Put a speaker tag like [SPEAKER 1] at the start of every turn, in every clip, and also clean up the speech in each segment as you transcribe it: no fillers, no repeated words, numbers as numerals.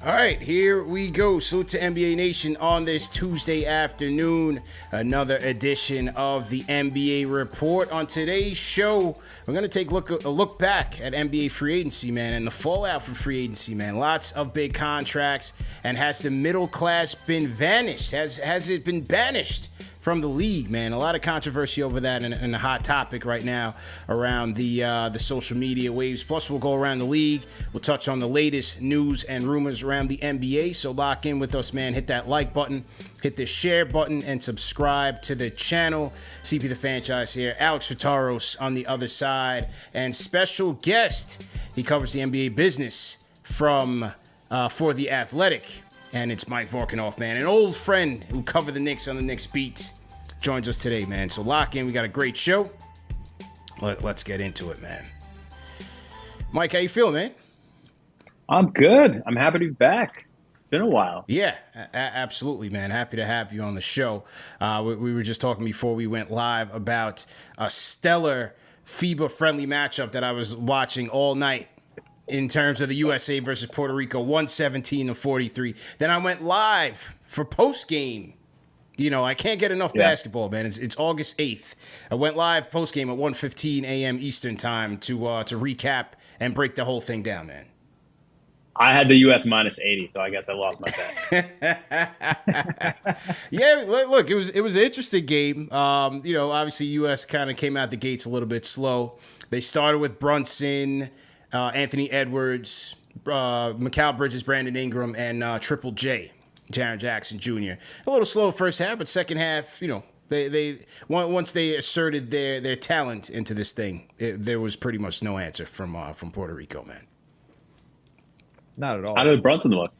[SPEAKER 1] All right, here we go. Salute to NBA Nation on this Tuesday afternoon. Another edition of the NBA Report. On today's show, we're going to take a look back at NBA free agency, man, and the fallout from free agency, man. Lots of big contracts, and has the middle class been vanished? Has it been banished from the league, man? A lot of controversy over that, and a hot topic right now around the social media waves. Plus, we'll go around the league. We'll touch on the latest news and rumors around the NBA. So lock in with us, man. Hit that like button, hit the share button, and subscribe to the channel. CP the Franchise here. Alex Ritaros on the other side, and special guest. He covers the NBA business from for The Athletic. And it's Mike Vorkunov, man, an old friend who covered the Knicks on the Knicks beat, joins us today, man. So lock in. We got a great show. Let's get into it, man. Mike, how you feeling, man?
[SPEAKER 2] I'm good. I'm happy to be back. It's been a while.
[SPEAKER 1] Yeah, absolutely, man. Happy to have you on the show. We were just talking before we went live about a stellar FIBA-friendly matchup that I was watching all night. In terms of the USA versus Puerto Rico, 117-43. Then I went live for post-game. You know, I can't get enough basketball, man. It's August 8th. I went live post-game at 1:15 a.m. Eastern time to recap and break the whole thing down, man.
[SPEAKER 2] I had the US minus 80, so I guess I lost my bet.
[SPEAKER 1] Yeah, look, it was an interesting game. You know, obviously US kind of came out the gates a little bit slow. They started with Brunson, Anthony Edwards, Mikal Bridges, Brandon Ingram, and Triple J, Jaren Jackson Jr. A little slow first half, but second half, you know, they once they asserted their talent into this thing, there was pretty much no answer from Puerto Rico, man.
[SPEAKER 3] Not at all.
[SPEAKER 2] How did Brunson look?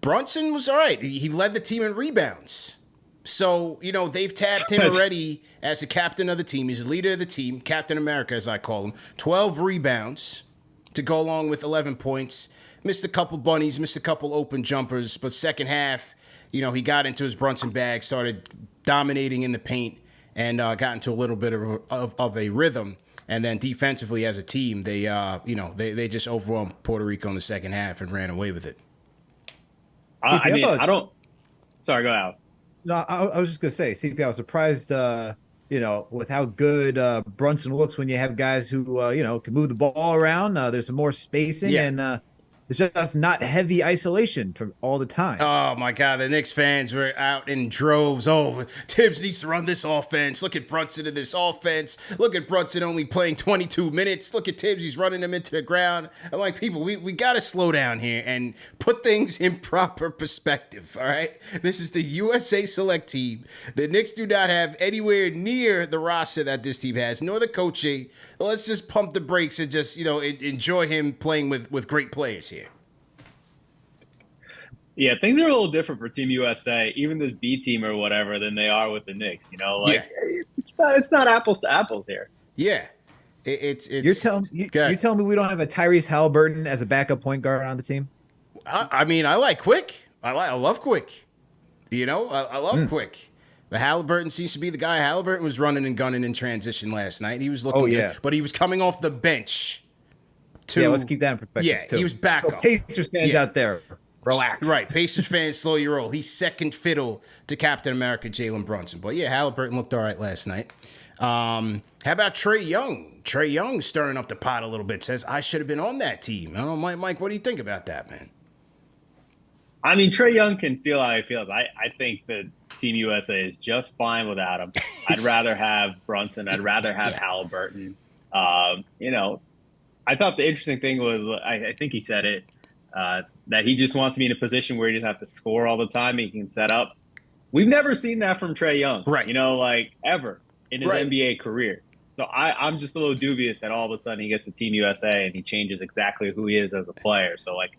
[SPEAKER 1] Brunson was all right. He led the team in rebounds. So, you know, they've tapped him already as the captain of the team. He's the leader of the team, Captain America, as I call him. 12 rebounds to go along with 11 points. Missed a couple bunnies, missed a couple open jumpers, but second half, you know, he got into his Brunson bag, started dominating in the paint, and got into a little bit of a rhythm. And then defensively as a team, they just overwhelmed Puerto Rico in the second half and ran away with it.
[SPEAKER 2] I don't. Sorry, go out.
[SPEAKER 3] No, I was just gonna say, CP. I was surprised, you know, with how good Brunson looks when you have guys who, you know, can move the ball around. There's some more spacing, and it's just not heavy isolation for all the time.
[SPEAKER 1] Oh, my God. The Knicks fans were out in droves. Oh, Tibbs needs to run this offense. Look at Brunson in this offense. Look at Brunson only playing 22 minutes. Look at Tibbs. He's running them into the ground. I'm like, people, we got to slow down here and put things in proper perspective, all right? This is the USA Select team. The Knicks do not have anywhere near the roster that this team has, nor the coaching. Let's just pump the brakes and just, you know, enjoy him playing with great players here.
[SPEAKER 2] Yeah, things are a little different for Team USA, even this B team or whatever, than they are with the Knicks. You know, like it's not apples to apples here.
[SPEAKER 1] Yeah, it's.
[SPEAKER 3] You're telling me we don't have a Tyrese Halliburton as a backup point guard on the team?
[SPEAKER 1] I mean, I like Quick. I love Quick. You know, I love Quick. But Halliburton seems to be the guy. Halliburton was running and gunning in transition last night. He was looking good, but he was coming off the bench.
[SPEAKER 3] Let's keep that in perspective.
[SPEAKER 1] Yeah, he was back up.
[SPEAKER 3] Pacers fans out there, relax.
[SPEAKER 1] Right, Pacers fans, slow your roll. He's second fiddle to Captain America, Jalen Brunson. But yeah, Halliburton looked all right last night. How about Trae Young? Trae Young stirring up the pot a little bit. Says, I should have been on that team. I don't know, Mike, what do you think about that, man?
[SPEAKER 2] I mean, Trae Young can feel how he feels. I think that Team USA is just fine without him. I'd rather have Brunson. I'd rather have Halliburton. You know, I thought the interesting thing was, I think he said it, that he just wants to be in a position where he doesn't have to score all the time. He can set up. We've never seen that from Trae Young,
[SPEAKER 1] right?
[SPEAKER 2] You know, like ever in his NBA career. So I'm just a little dubious that all of a sudden he gets to Team USA and he changes exactly who he is as a player. So like,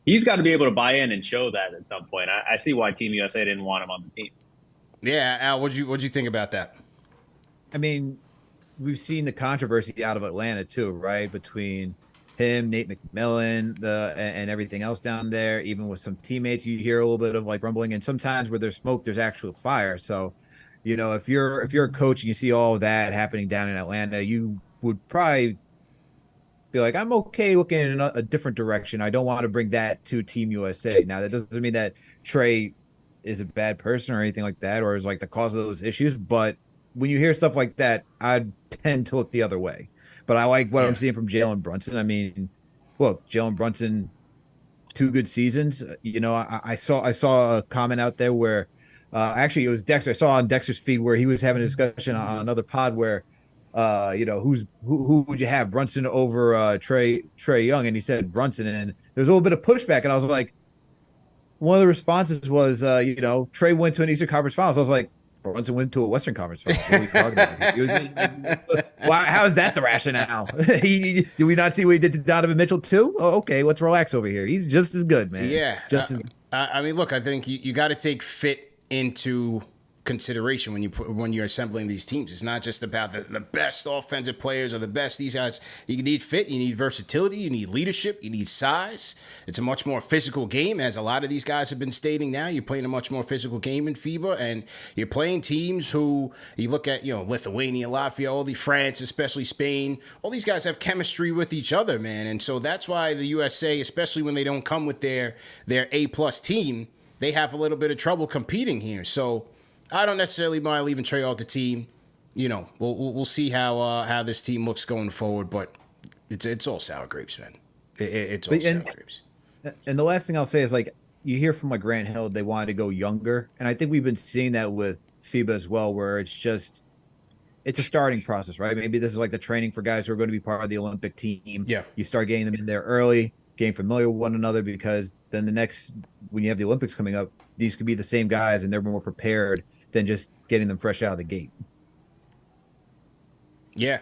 [SPEAKER 2] he's got to be able to buy in and show that at some point. I see why Team USA didn't want him on the team.
[SPEAKER 1] Yeah, Al, what'd you think about that?
[SPEAKER 3] I mean, we've seen the controversy out of Atlanta too, right? Between him, Nate McMillan, and everything else down there. Even with some teammates, you hear a little bit of like rumbling. And sometimes where there's smoke, there's actual fire. So, you know, if you're a coach and you see all of that happening down in Atlanta, you would probably be like, I'm okay looking in a different direction. I don't want to bring that to Team USA. Now, that doesn't mean that Trey is a bad person or anything like that, or is like the cause of those issues. But when you hear stuff like that, I tend to look the other way. But I like what I'm seeing from Jalen Brunson. I mean, look, Jalen Brunson, 2 good seasons. I saw a comment out there where actually it was Dexter. I saw on Dexter's feed where he was having a discussion on another pod where who would you have, Brunson over Trey Young, and he said Brunson, and there was a little bit of pushback, and I was like, one of the responses was Trey went to an Eastern Conference Finals. I was like, Brunson went to a Western Conference Finals. What are we talking about? Why? How is that the rationale? Did we not see what he did to Donovan Mitchell too? Oh, okay, let's relax over here. He's just as good, man.
[SPEAKER 1] Yeah,
[SPEAKER 3] just as.
[SPEAKER 1] I mean, look, I think you got to take fit into consideration when you're assembling these teams. It's not just about the best offensive players or the best these guys. You need fit, you need versatility, you need leadership, you need size. It's a much more physical game, as a lot of these guys have been stating now. You're playing a much more physical game in FIBA, and you're playing teams who you look at, Lithuania, Latvia, all the France, especially Spain. All these guys have chemistry with each other, man. And so that's why the USA, especially when they don't come with their A+ team, they have a little bit of trouble competing here. So I don't necessarily mind leaving Trey off the team. We'll see how this team looks going forward, but it's all sour grapes, man. It's all sour grapes.
[SPEAKER 3] And the last thing I'll say is, like, you hear from Grant Hill, they wanted to go younger, and I think we've been seeing that with FIBA as well, where it's a starting process, right? Maybe this is like the training for guys who are going to be part of the Olympic team.
[SPEAKER 1] Yeah,
[SPEAKER 3] you start getting them in there early, getting familiar with one another, because then when you have the Olympics coming up, these could be the same guys, and they're more prepared than just getting them fresh out of the gate.
[SPEAKER 1] Yeah.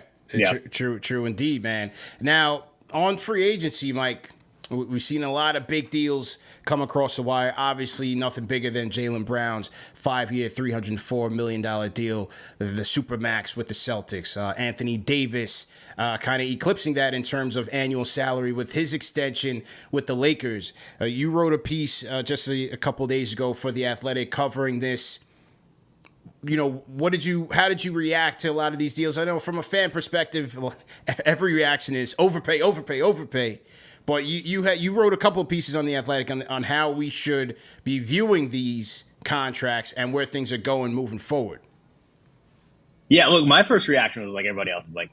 [SPEAKER 1] True indeed, man. Now, on free agency, Mike, we've seen a lot of big deals come across the wire. Obviously, nothing bigger than Jaylen Brown's 5-year, $304 million deal, the Supermax with the Celtics. Anthony Davis kind of eclipsing that in terms of annual salary with his extension with the Lakers. You wrote a piece just a couple days ago for The Athletic covering this. How did you react to a lot of these deals? I know from a fan perspective, every reaction is overpay. But you wrote a couple of pieces on The Athletic on how we should be viewing these contracts and where things are going moving forward.
[SPEAKER 2] Yeah, look, my first reaction was like everybody else is like,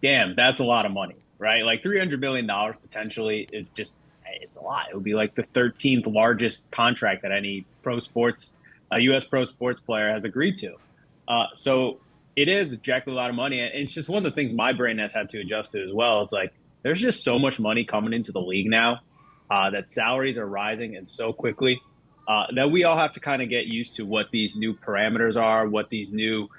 [SPEAKER 2] damn, that's a lot of money, right? Like $300 million potentially is just, it's a lot. It would be like the 13th largest contract that any a U.S. pro sports player has agreed to. So it is objectively a lot of money. And it's just one of the things my brain has had to adjust to as well. It's like, there's just so much money coming into the league now that salaries are rising and so quickly that we all have to kind of get used to what these new parameters are, what these new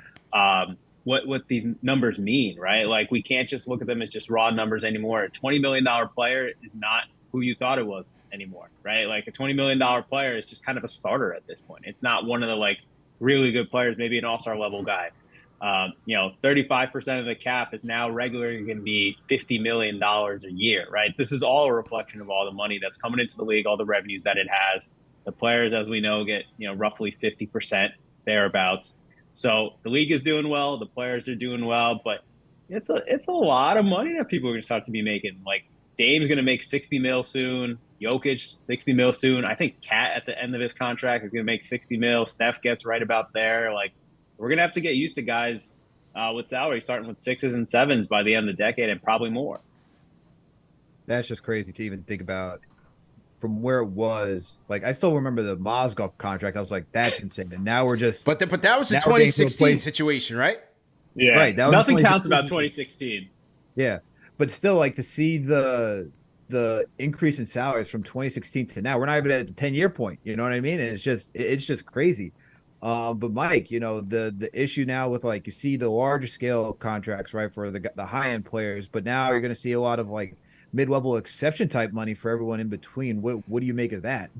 [SPEAKER 2] what these numbers mean, right? Like, we can't just look at them as just raw numbers anymore. A $20 million player is not who you thought it was anymore, right? Like, a $20 million player is just kind of a starter at this point. It's not one of the really good players, maybe an all-star level guy. 35% of the cap is now regularly going to be $50 million a year, right? This is all a reflection of all the money that's coming into the league, all the revenues that it has. The players, as we know, get, roughly 50% thereabouts. So the league is doing well. The players are doing well, but it's a lot of money that people are going to start to be making. Like, Dame's going to make 60 mil soon. Jokic, 60 mil soon. I think Cat at the end of his contract is going to make 60 mil. Steph gets right about there. Like, we're going to have to get used to guys with salaries starting with 6s and 7s by the end of the decade, and probably more.
[SPEAKER 3] That's just crazy to even think about from where it was. Like, I still remember the Mozgov contract. I was like, that's insane. And now we're just.
[SPEAKER 1] But that was the 2016 situation, right?
[SPEAKER 2] Yeah.
[SPEAKER 3] Right. That was
[SPEAKER 2] Nothing counts about 2016.
[SPEAKER 3] Yeah. But still, like, to see the increase in salaries from 2016 to now, we're not even at the 10-year point. You know what I mean? And it's just crazy. But Mike, the issue now with, like, you see the larger scale contracts, right, for the high end players, but now you're going to see a lot of like mid-level exception type money for everyone in between. What do you make of that?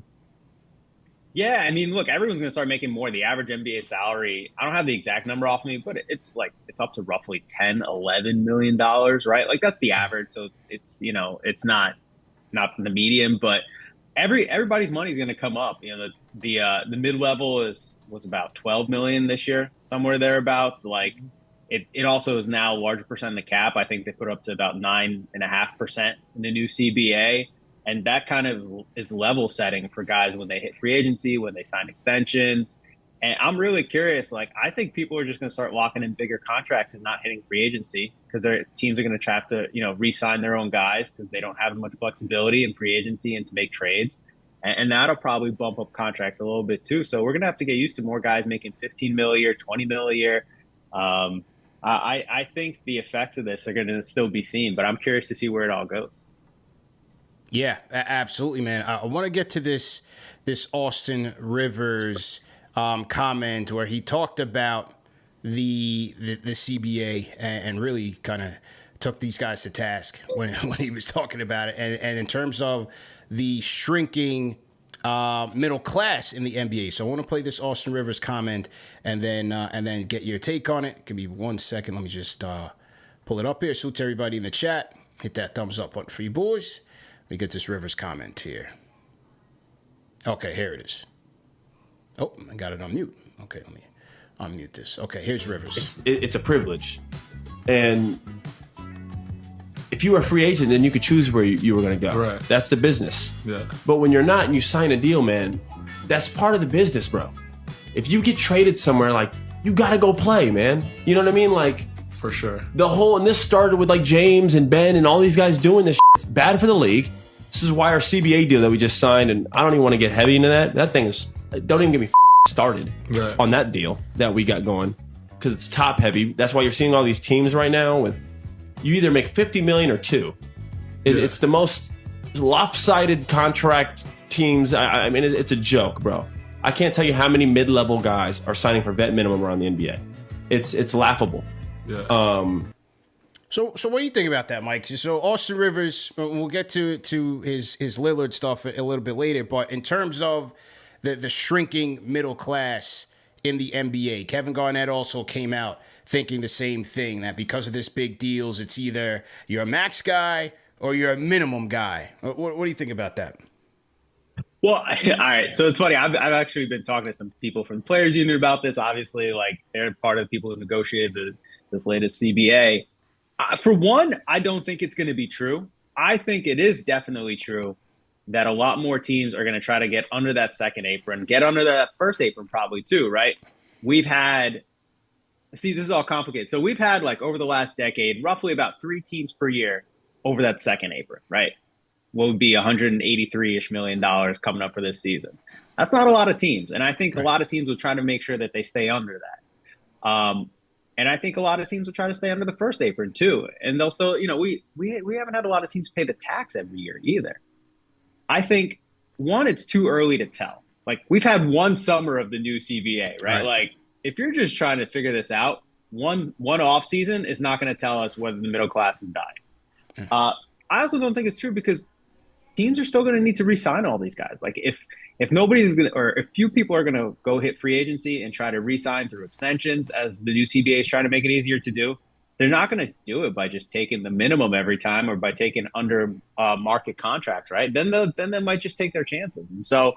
[SPEAKER 2] Yeah, I mean, look, everyone's going to start making more. The average NBA salary, I don't have the exact number off me, but it's up to roughly $10-11 million, right? Like, that's the average. So it's, it's not the median, but everybody's money is going to come up. The mid-level was about 12 million this year, somewhere thereabouts. Like, It also is now a larger percent in the cap. I think they put up to about 9.5% in the new CBA. And that kind of is level setting for guys when they hit free agency, when they sign extensions. And I'm really curious. Like, I think people are just going to start locking in bigger contracts and not hitting free agency because their teams are going to have to, re-sign their own guys because they don't have as much flexibility in free agency and to make trades. And that'll probably bump up contracts a little bit too. So we're going to have to get used to more guys making 15 mil a year, 20 mil a year. I think the effects of this are going to still be seen, but I'm curious to see where it all goes.
[SPEAKER 1] Yeah, absolutely, man. I want to get to this Austin Rivers comment where he talked about the CBA and really kind of took these guys to task when he was talking about it. And in terms of the shrinking middle class in the NBA. So I want to play this Austin Rivers comment and then get your take on it. Give me 1 second. Let me just pull it up here. Salute to everybody in the chat. Hit that thumbs up button for you boys. Let me get this Rivers comment here. Okay, here it is. Oh, I got it on mute. Okay, let me unmute this. Okay, here's Rivers.
[SPEAKER 4] It's a privilege. And if you were a free agent, then you could choose where you were going to go.
[SPEAKER 5] Right.
[SPEAKER 4] That's the business.
[SPEAKER 5] Yeah.
[SPEAKER 4] But when you're not and you sign a deal, man, that's part of the business, bro. If you get traded somewhere, like, you got to go play, man. You know what I mean? Like,
[SPEAKER 5] for sure.
[SPEAKER 4] And this started with like James and Ben and all these guys doing this shit. It's bad for the league. This is why our CBA deal that we just signed, and I don't even want to get heavy into that. That thing is, don't even get me started on that deal that we got going because it's top heavy. That's why you're seeing all these teams right now with you either make 50 million or 2. It's the most lopsided contract teams. I mean, it's a joke, bro. I can't tell you how many mid-level guys are signing for vet minimum around the NBA. It's laughable.
[SPEAKER 1] Yeah. So what do you think about that, Mike? So Austin Rivers, we'll get to his Lillard stuff a little bit later, but in terms of the shrinking middle class in the NBA, Kevin Garnett also came out thinking the same thing, that because of this big deals, it's either you're a max guy or you're a minimum guy. What do you think about that?
[SPEAKER 2] Well, all right. So it's funny. I've actually been talking to some people from the Players Union about this. Obviously, like, they're part of the people who negotiated this latest CBA. For one, I don't think it's going to be true. I think it is definitely true that a lot more teams are going to try to get under that second apron, get under that first apron probably too, right? This is all complicated. So we've had, like, over the last decade, roughly about 3 teams per year over that second apron, right? What would be $183-ish million coming up for this season. That's not a lot of teams. And I think a lot of teams will try to make sure that they stay under that. And I think a lot of teams will try to stay under the first apron too. And they'll still, we haven't had a lot of teams pay the tax every year either. I think, one, it's too early to tell. Like, we've had one summer of the new CBA, right? Like, if you're just trying to figure this out, one off season is not going to tell us whether the middle class is dying. I also don't think it's true because teams are still going to need to re-sign all these guys. Like, if nobody's going to, or if few people are going to go hit free agency and try to re-sign through extensions, as the new CBA is trying to make it easier to do, they're not going to do it by just taking the minimum every time or by taking under market contracts, right? Then they might just take their chances. And so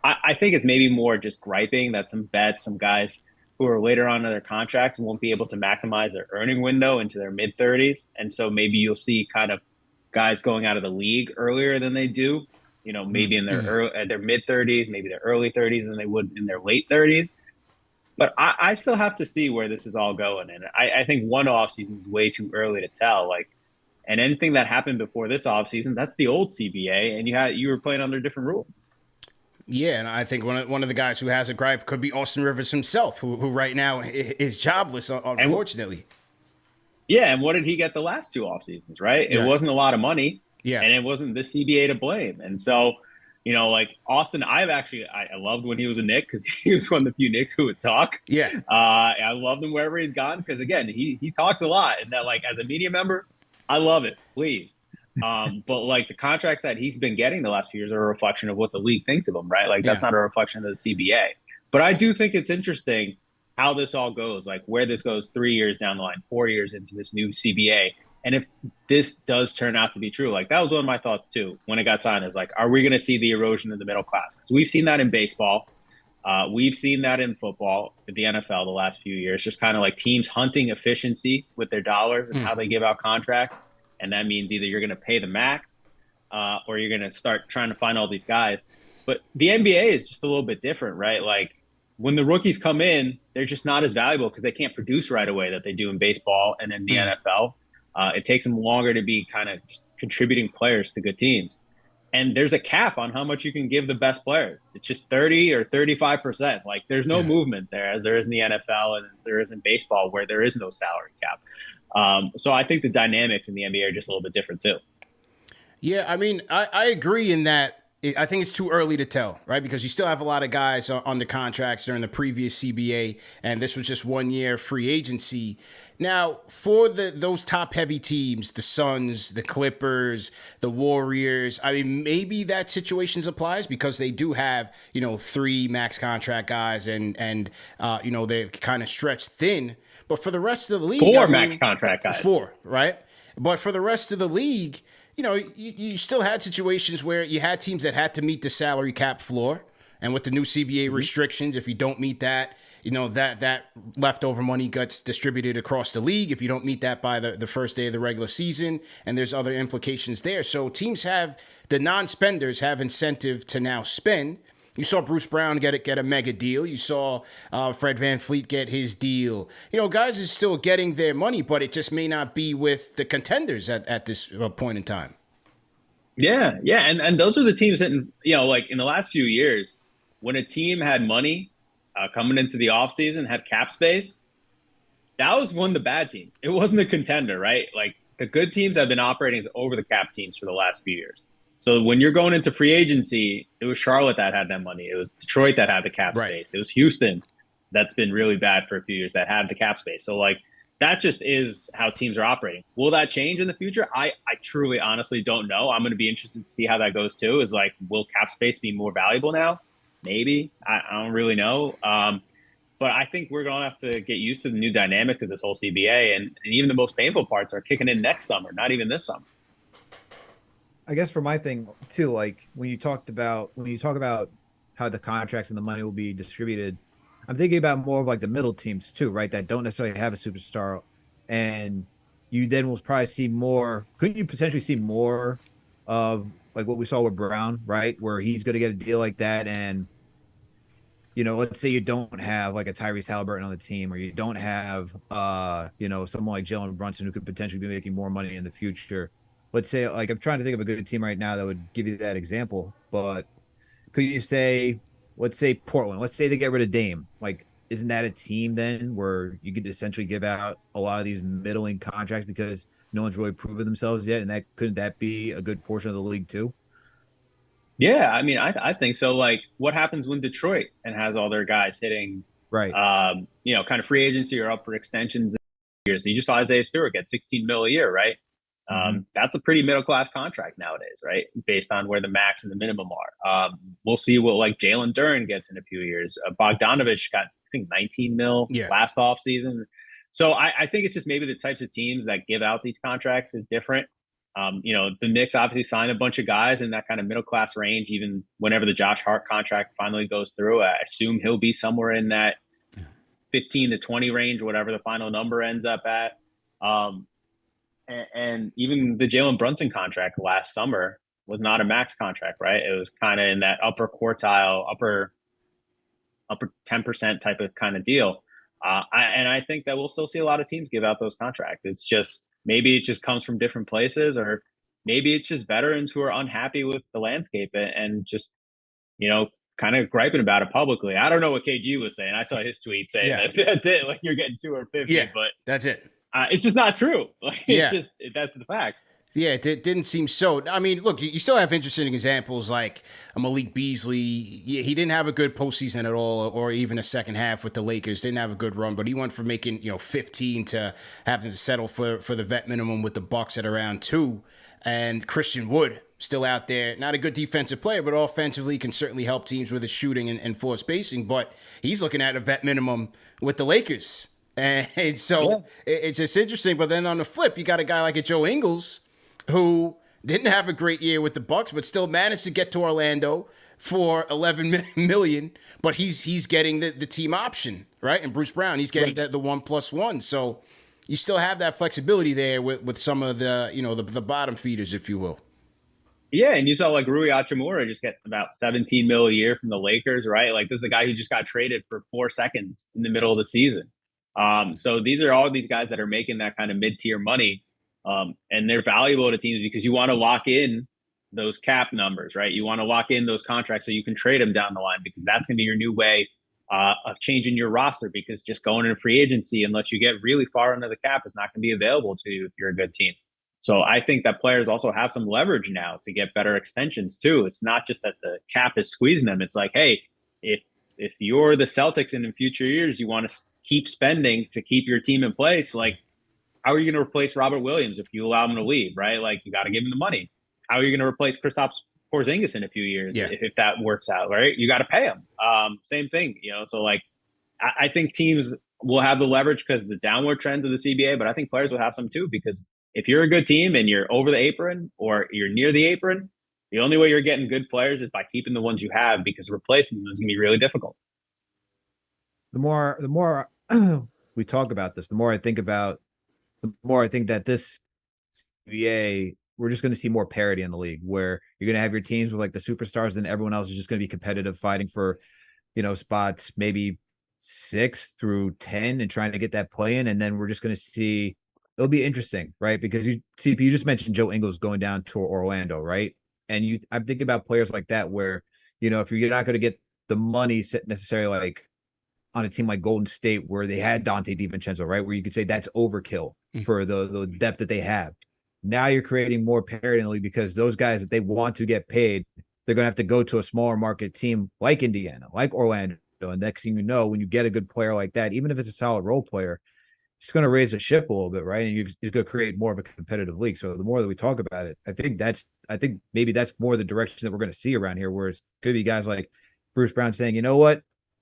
[SPEAKER 2] I think it's maybe more just griping that some guys who are later on in their contracts won't be able to maximize their earning window into their mid-30s. And so maybe you'll see kind of guys going out of the league earlier than they do, maybe in their mid-30s, maybe their early 30s than they would in their late 30s. But I still have to see where this is all going. And I think one offseason is way too early to tell. Like, and anything that happened before this offseason, that's the old CBA, and you were playing under different rules.
[SPEAKER 1] Yeah, and I think one of the guys who has a gripe could be Austin Rivers himself, who right now is jobless, unfortunately.
[SPEAKER 2] And what did he get the last 2 off seasons, right? It wasn't a lot of money, and it wasn't the CBA to blame. And so, like Austin, I loved when he was a Knick because he was one of the few Knicks who would talk.
[SPEAKER 1] Yeah.
[SPEAKER 2] I loved him wherever he's gone because, again, he talks a lot. And that, like, as a media member, I love it. Please. But, like, the contracts that he's been getting the last few years are a reflection of what the league thinks of him, right? Like, that's not a reflection of the CBA. But I do think it's interesting how this all goes, like where this goes 3 years down the line, 4 years into this new CBA. And if this does turn out to be true, like, that was one of my thoughts too when it got signed, is like, are we going to see the erosion of the middle class? Because we've seen that in baseball. We've seen that in football, the NFL, the last few years, just kind of like teams hunting efficiency with their dollars and how they give out contracts. And that means either you're going to pay the max or you're going to start trying to find all these guys. But the NBA is just a little bit different, right? Like when the rookies come in, they're just not as valuable because they can't produce right away that they do in baseball and in the NFL. It takes them longer to be kind of contributing players to good teams. And there's a cap on how much you can give the best players. It's just 30 or 35%. Like there's no movement there as there is in the NFL and as there is in baseball where there is no salary cap. So I think the dynamics in the NBA are just a little bit different too.
[SPEAKER 1] Yeah, I mean, I agree in that. I think it's too early to tell, right? Because you still have a lot of guys on the contracts during the previous CBA, and this was just 1 year free agency. Now, for those top-heavy teams, the Suns, the Clippers, the Warriors, I mean, maybe that situation applies because they do have, 3 max contract guys and they're kind of stretched thin. But for the rest of the league...
[SPEAKER 2] 4 max contract guys.
[SPEAKER 1] 4, right? But for the rest of the league... you still had situations where you had teams that had to meet the salary cap floor. And with the new CBA restrictions, if you don't meet that, that leftover money gets distributed across the league if you don't meet that by the first day of the regular season. And there's other implications there. So teams the non-spenders have incentive to now spend. You saw Bruce Brown get a mega deal. You saw Fred VanVleet get his deal. Guys are still getting their money, but it just may not be with the contenders at this point in time.
[SPEAKER 2] Yeah. And those are the teams that, like in the last few years, when a team had money coming into the offseason, had cap space, that was one of the bad teams. It wasn't a contender, right? Like the good teams have been operating as over the cap teams for the last few years. So when you're going into free agency, it was Charlotte that had that money. It was Detroit that had the cap space. It was Houston that's been really bad for a few years that had the cap space. So like that just is how teams are operating. Will that change in the future? I truly, honestly don't know. I'm going to be interested to see how that goes too. Is like, will cap space be more valuable now? Maybe. I don't really know. But I think we're going to have to get used to the new dynamics of this whole CBA. And even the most painful parts are kicking in next summer, not even this summer.
[SPEAKER 3] I guess for my thing too, like when you talk about how the contracts and the money will be distributed, I'm thinking about more of like the middle teams too, right? That don't necessarily have a superstar, and you then will probably see more. Couldn't you potentially see more of like what we saw with Brown, right? Where he's going to get a deal like that, and let's say you don't have like a Tyrese Halliburton on the team, or you don't have someone like Jalen Brunson who could potentially be making more money in the future. Let's say, like, I'm trying to think of a good team right now that would give you that example, but could you say, let's say Portland, let's say they get rid of Dame. Like, isn't that a team then where you could essentially give out a lot of these middling contracts because no one's really proven themselves yet? And couldn't that be a good portion of the league too?
[SPEAKER 2] Yeah, I mean, I think so. Like, what happens when Detroit and has all their guys hitting,
[SPEAKER 3] right?
[SPEAKER 2] Kind of free agency or up for extensions? So you just saw Isaiah Stewart get $16 million a year, right? That's a pretty middle-class contract nowadays, right? Based on where the max and the minimum are. We'll see what like Jalen Duren gets in a few years. Bogdanovich got, I think, 19 mil last offseason. So I think it's just maybe the types of teams that give out these contracts is different. The Knicks obviously signed a bunch of guys in that kind of middle-class range, even whenever the Josh Hart contract finally goes through. I assume he'll be somewhere in that 15 to 20 range, whatever the final number ends up at. And even the Jalen Brunson contract last summer was not a max contract, right? It was kind of in that upper quartile, upper 10% type of kind of deal. I think that we'll still see a lot of teams give out those contracts. It's just, maybe it just comes from different places, or maybe it's just veterans who are unhappy with the landscape and just, kind of griping about it publicly. I don't know what KG was saying. I saw his tweet saying that's it. Like you're getting 2 or 50, but
[SPEAKER 1] that's it.
[SPEAKER 2] It's just not true. Like, that's the fact.
[SPEAKER 1] Yeah, it didn't seem so. I mean, look, you still have interesting examples like Malik Beasley. He didn't have a good postseason at all, or even a second half with the Lakers. Didn't have a good run, but he went from making 15 to having to settle for the vet minimum with the Bucks at around 2. And Christian Wood still out there, not a good defensive player, but offensively can certainly help teams with his shooting and floor spacing. But he's looking at a vet minimum with the Lakers. And so it's just interesting. But then on the flip, you got a guy like a Joe Ingles who Didn't have a great year with the Bucks, but still managed to get to Orlando for $11 million. But he's getting the team option, right? And Bruce Brown, he's getting the 1+1. So you still have that flexibility there with some of the the bottom feeders, if you will.
[SPEAKER 2] Yeah, and you saw like Rui Hachimura just get about $17 million a year from the Lakers, right? Like this is a guy who just got traded for 4 seconds in the middle of the season. So these are all these guys that are making that kind of mid-tier money, and they're valuable to teams because you want to lock in those cap numbers, right? You want to lock in those contracts so you can trade them down the line because that's going to be your new way of changing your roster. Because just going into free agency, unless you get really far under the cap, is not going to be available to you if you're a good team. So I think that players also have some leverage now to get better extensions too. It's not just that the cap is squeezing them. It's like, hey, if you're the Celtics and in future years you want to keep spending to keep your team in place, like how are you going to replace Robert Williams if you allow him to leave, right? Like you got to give him the money. How are you going to replace Kristaps Porzingis in a few years if that works out, right? You got to pay him. Same thing, So like I think teams will have the leverage because of the downward trends of the CBA, but I think players will have some too because if you're a good team and you're over the apron or you're near the apron, the only way you're getting good players is by keeping the ones you have because replacing them is going to be really difficult.
[SPEAKER 3] The more we talk about this, the more I think that this CBA, we're just going to see more parity in the league where you're going to have your teams with like the superstars and everyone else is just going to be competitive, fighting for, spots maybe 6 through 10 and trying to get that play in. And then we're just going to see, it'll be interesting, right? Because you just mentioned Joe Ingles going down to Orlando, right? And I'm thinking about players like that where, if you're not going to get the money necessarily like on a team like Golden State where they had Dante DiVincenzo, right? Where you could say that's overkill for the depth that they have. Now you're creating more parity in the league because those guys that they want to get paid, they're going to have to go to a smaller market team like Indiana, like Orlando. And next thing you know, when you get a good player like that, even if it's a solid role player, it's going to raise the ship a little bit, right? And you're going to create more of a competitive league. So the more that we talk about it, I think maybe that's more the direction that we're going to see around here, where it could be guys like Bruce Brown saying, you know what,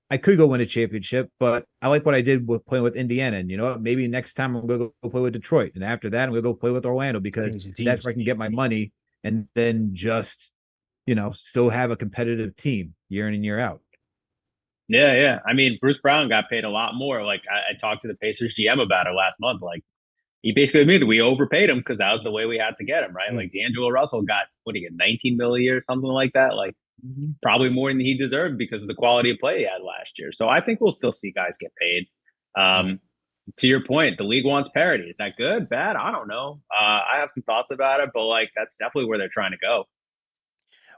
[SPEAKER 3] I could go win a championship, but I like what I did with playing with Indiana. And you know what, maybe next time I'm going to go play with Detroit. And after that, I'm going to go play with Orlando because that's where I can get my money and then just, still have a competitive team year in and year out.
[SPEAKER 2] Yeah. I mean, Bruce Brown got paid a lot more. Like I talked to the Pacers GM about it last month. Like he basically admitted we overpaid him because that was the way we had to get him, right? Like D'Angelo Russell got, what do you get, 19 million a year, something like that. Like probably more than he deserved because of the quality of play he had last year. So I think we'll still see guys get paid. To your point, the league wants parity. Is that good, bad? I don't know. I have some thoughts about it, but like that's definitely where they're trying to go.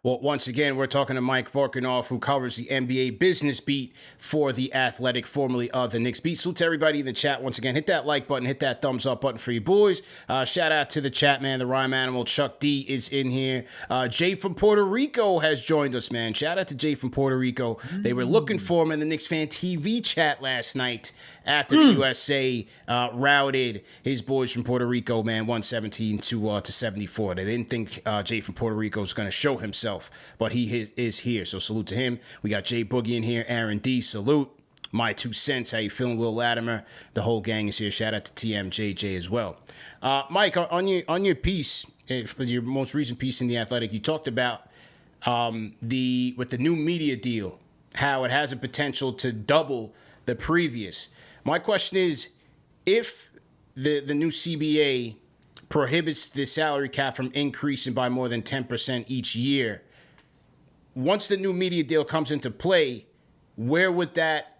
[SPEAKER 1] Well, once again, we're talking to Mike Vorkunov, who covers the NBA business beat for The Athletic, formerly of the Knicks Beat. Salute to everybody in the chat. Once again, hit that like button, hit that thumbs up button for you boys. Shout out to the chat, man. The Rhyme Animal, Chuck D, is in here. Jay from Puerto Rico has joined us, man. Shout out to Jay from Puerto Rico. They were looking for him in the KnicksFanTV chat last night after the USA routed his boys from Puerto Rico, man, 117 to 74. They didn't think Jay from Puerto Rico was going to show himself, but he is here. So salute to him. We got Jay Boogie in here. Aaron D, salute. My 2 cents. How you feeling, Will Latimer? The whole gang is here. Shout out to TMJJ as well. Mike, on your piece, for your most recent piece in The Athletic, you talked about with the new media deal, how it has a potential to double the previous. My question is, if the new CBA prohibits the salary cap from increasing by more than 10% each year, once the new media deal comes into play, where would that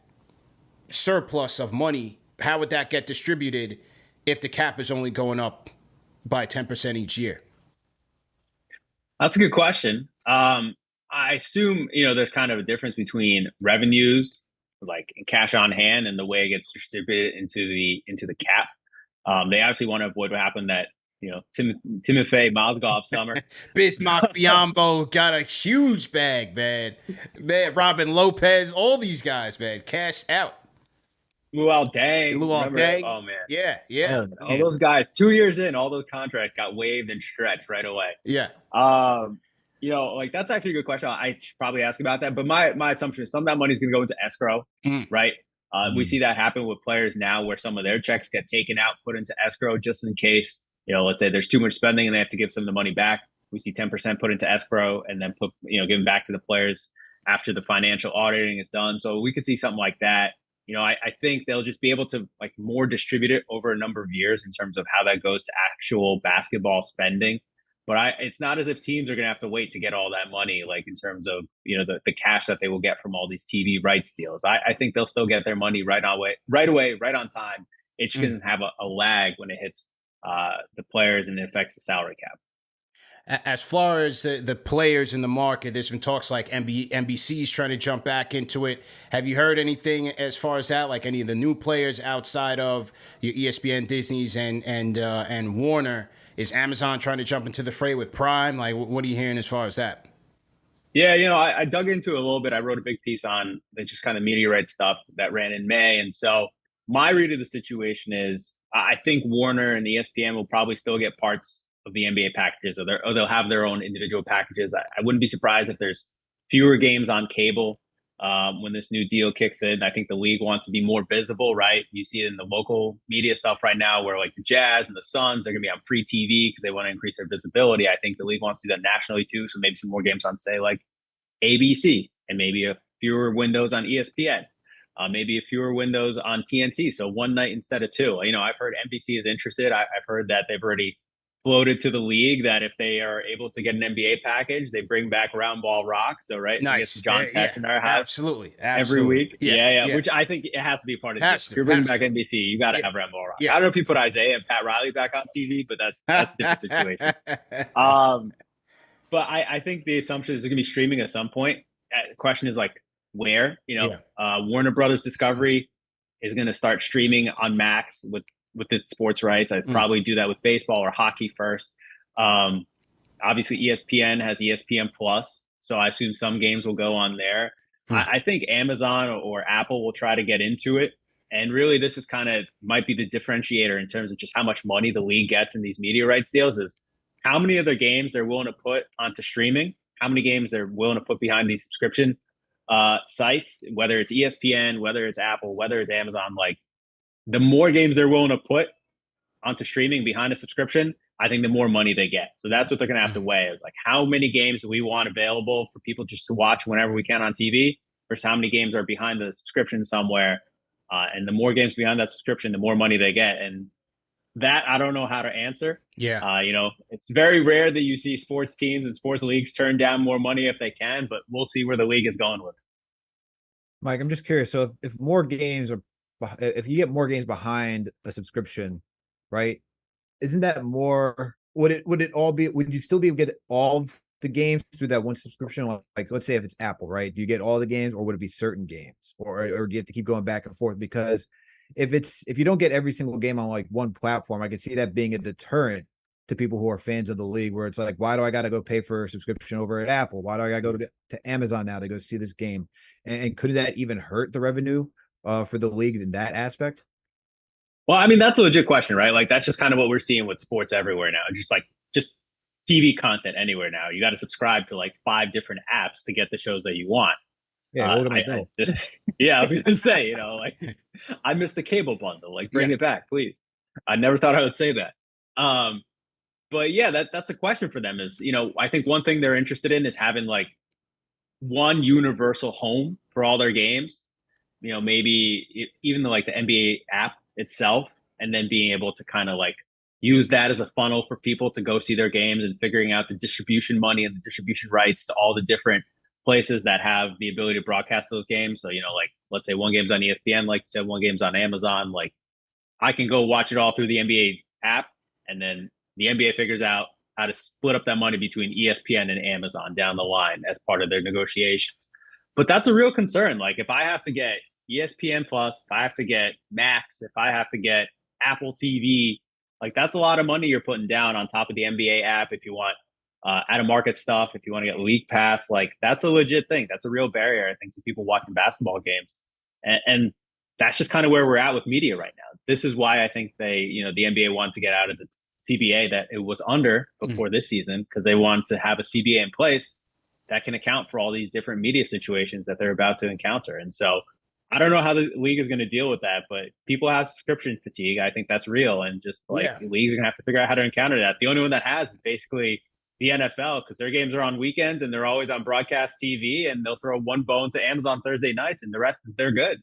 [SPEAKER 1] surplus of money, how would that get distributed if the cap is only going up by 10% each year?
[SPEAKER 2] That's a good question. I assume, there's kind of a difference between revenues, like cash on hand, and the way it gets distributed into the cap. They obviously want to avoid what happened that, Timofey Mozgov summer.
[SPEAKER 1] Bismarck Biyombo got a huge bag, man. Robin Lopez, all these guys, man, cashed out.
[SPEAKER 2] Luol Deng.
[SPEAKER 1] Oh, man. Yeah.
[SPEAKER 2] All those guys, 2 years in, all those contracts got waived and stretched right away.
[SPEAKER 1] Yeah.
[SPEAKER 2] Like that's actually a good question. I should probably ask about that. But my assumption is some of that money is going to go into escrow, right? We see that happen with players now where some of their checks get taken out, put into escrow just in case, let's say there's too much spending and they have to give some of the money back. We see 10% put into escrow and then given back to the players after the financial auditing is done. So we could see something like that. I think they'll just be able to more distribute it over a number of years in terms of how that goes to actual basketball spending. But it's not as if teams are going to have to wait to get all that money, in terms of, the cash that they will get from all these TV rights deals. I think they'll still get their money right away, right on time. It's going to have a lag when it hits the players and it affects the salary cap.
[SPEAKER 1] As far as the players in the market, there's been talks like NBC's trying to jump back into it. Have you heard anything as far as that, like any of the new players outside of your ESPN, Disney's, and Warner? Is Amazon trying to jump into the fray with Prime? What are you hearing as far as that?
[SPEAKER 2] Yeah, I dug into it a little bit. I wrote a big piece on the just kind of media rights stuff that ran in May. And so my read of the situation is I think Warner and ESPN will probably still get parts of the NBA packages, or they'll have their own individual packages. I wouldn't be surprised if there's fewer games on cable when this new deal kicks in. I think the league wants to be more visible, right? You see it in the local media stuff right now where the Jazz and the Suns are going to be on free TV because they want to increase their visibility. I think the league wants to do that nationally too. So maybe some more games on, say, ABC, and maybe a fewer windows on ESPN, maybe a fewer windows on TNT. So one night instead of two. I've heard NBC is interested. I've heard that they've already floated to the league that if they are able to get an NBA package, they bring back Round Ball Rock. So, right,
[SPEAKER 1] nice.
[SPEAKER 2] John Tesh in our house
[SPEAKER 1] absolutely
[SPEAKER 2] every week. Yeah. Which I think it has to be part of the deal. If you're bringing back NBC, you got to have Round Ball Rock. I don't know if you put Isaiah and Pat Riley back on TV, but that's a different situation. But I think the assumption is going to be streaming at some point. The question is where? Warner Brothers Discovery is going to start streaming on Max with its sports rights. I'd probably do that with baseball or hockey first. Obviously, ESPN has ESPN Plus, so I assume some games will go on there. I think Amazon or Apple will try to get into it. And really, this is might be the differentiator in terms of just how much money the league gets in these media rights deals is how many of their games they're willing to put onto streaming, how many games they're willing to put behind these subscription sites, whether it's ESPN, whether it's Apple, whether it's Amazon. The more games they're willing to put onto streaming behind a subscription, I think the more money they get. So that's what they're going to have to weigh. Is how many games do we want available for people just to watch whenever we can on TV versus how many games are behind the subscription somewhere. And the more games behind that subscription, the more money they get. And that I don't know how to answer.
[SPEAKER 1] Yeah.
[SPEAKER 2] It's very rare that you see sports teams and sports leagues turn down more money if they can, but we'll see where the league is going with it.
[SPEAKER 3] Mike, I'm just curious. So if more games are, if you get more games behind a subscription, right? Isn't that more? Would it all be? Would you still be able to get all of the games through that one subscription? Let's say if it's Apple, right? Do you get all the games, or would it be certain games, or do you have to keep going back and forth? Because if you don't get every single game on one platform, I could see that being a deterrent to people who are fans of the league, where it's why do I got to go pay for a subscription over at Apple? Why do I got to go to Amazon now to go see this game? And could that even hurt the revenue for the league in that aspect?
[SPEAKER 2] Well, I mean, that's a legit question, right? That's just kind of what we're seeing with sports everywhere now. Just TV content anywhere now. You got to subscribe to 5 different apps to get the shows that you want.
[SPEAKER 3] Yeah,
[SPEAKER 2] I was going to say, I missed the cable bundle. Bring it back, please. I never thought I would say that. But yeah, that's a question for them is, I think one thing they're interested in is having one universal home for all their games. Maybe even the NBA app itself, and then being able to kind of use that as a funnel for people to go see their games and figuring out the distribution money and the distribution rights to all the different places that have the ability to broadcast those games. So, let's say one game's on ESPN, like you said, one game's on Amazon. I can go watch it all through the NBA app, and then the NBA figures out how to split up that money between ESPN and Amazon down the line as part of their negotiations. But that's a real concern. If I have to get ESPN Plus, if I have to get Max, if I have to get Apple TV, that's a lot of money you're putting down on top of the NBA app. If you want out of market stuff, if you want to get League Pass, that's a legit thing. That's a real barrier, I think, to people watching basketball games. And that's just kind of where we're at with media right now. This is why I think the NBA wanted to get out of the CBA that it was under before this season, because they want to have a CBA in place that can account for all these different media situations that they're about to encounter. And so I don't know how the league is going to deal with that, but people have subscription fatigue. I think that's real. And just the leagues are going to have to figure out how to encounter that. The only one that has is basically the NFL because their games are on weekends and they're always on broadcast TV, and they'll throw one bone to Amazon Thursday nights, and the rest is they're good.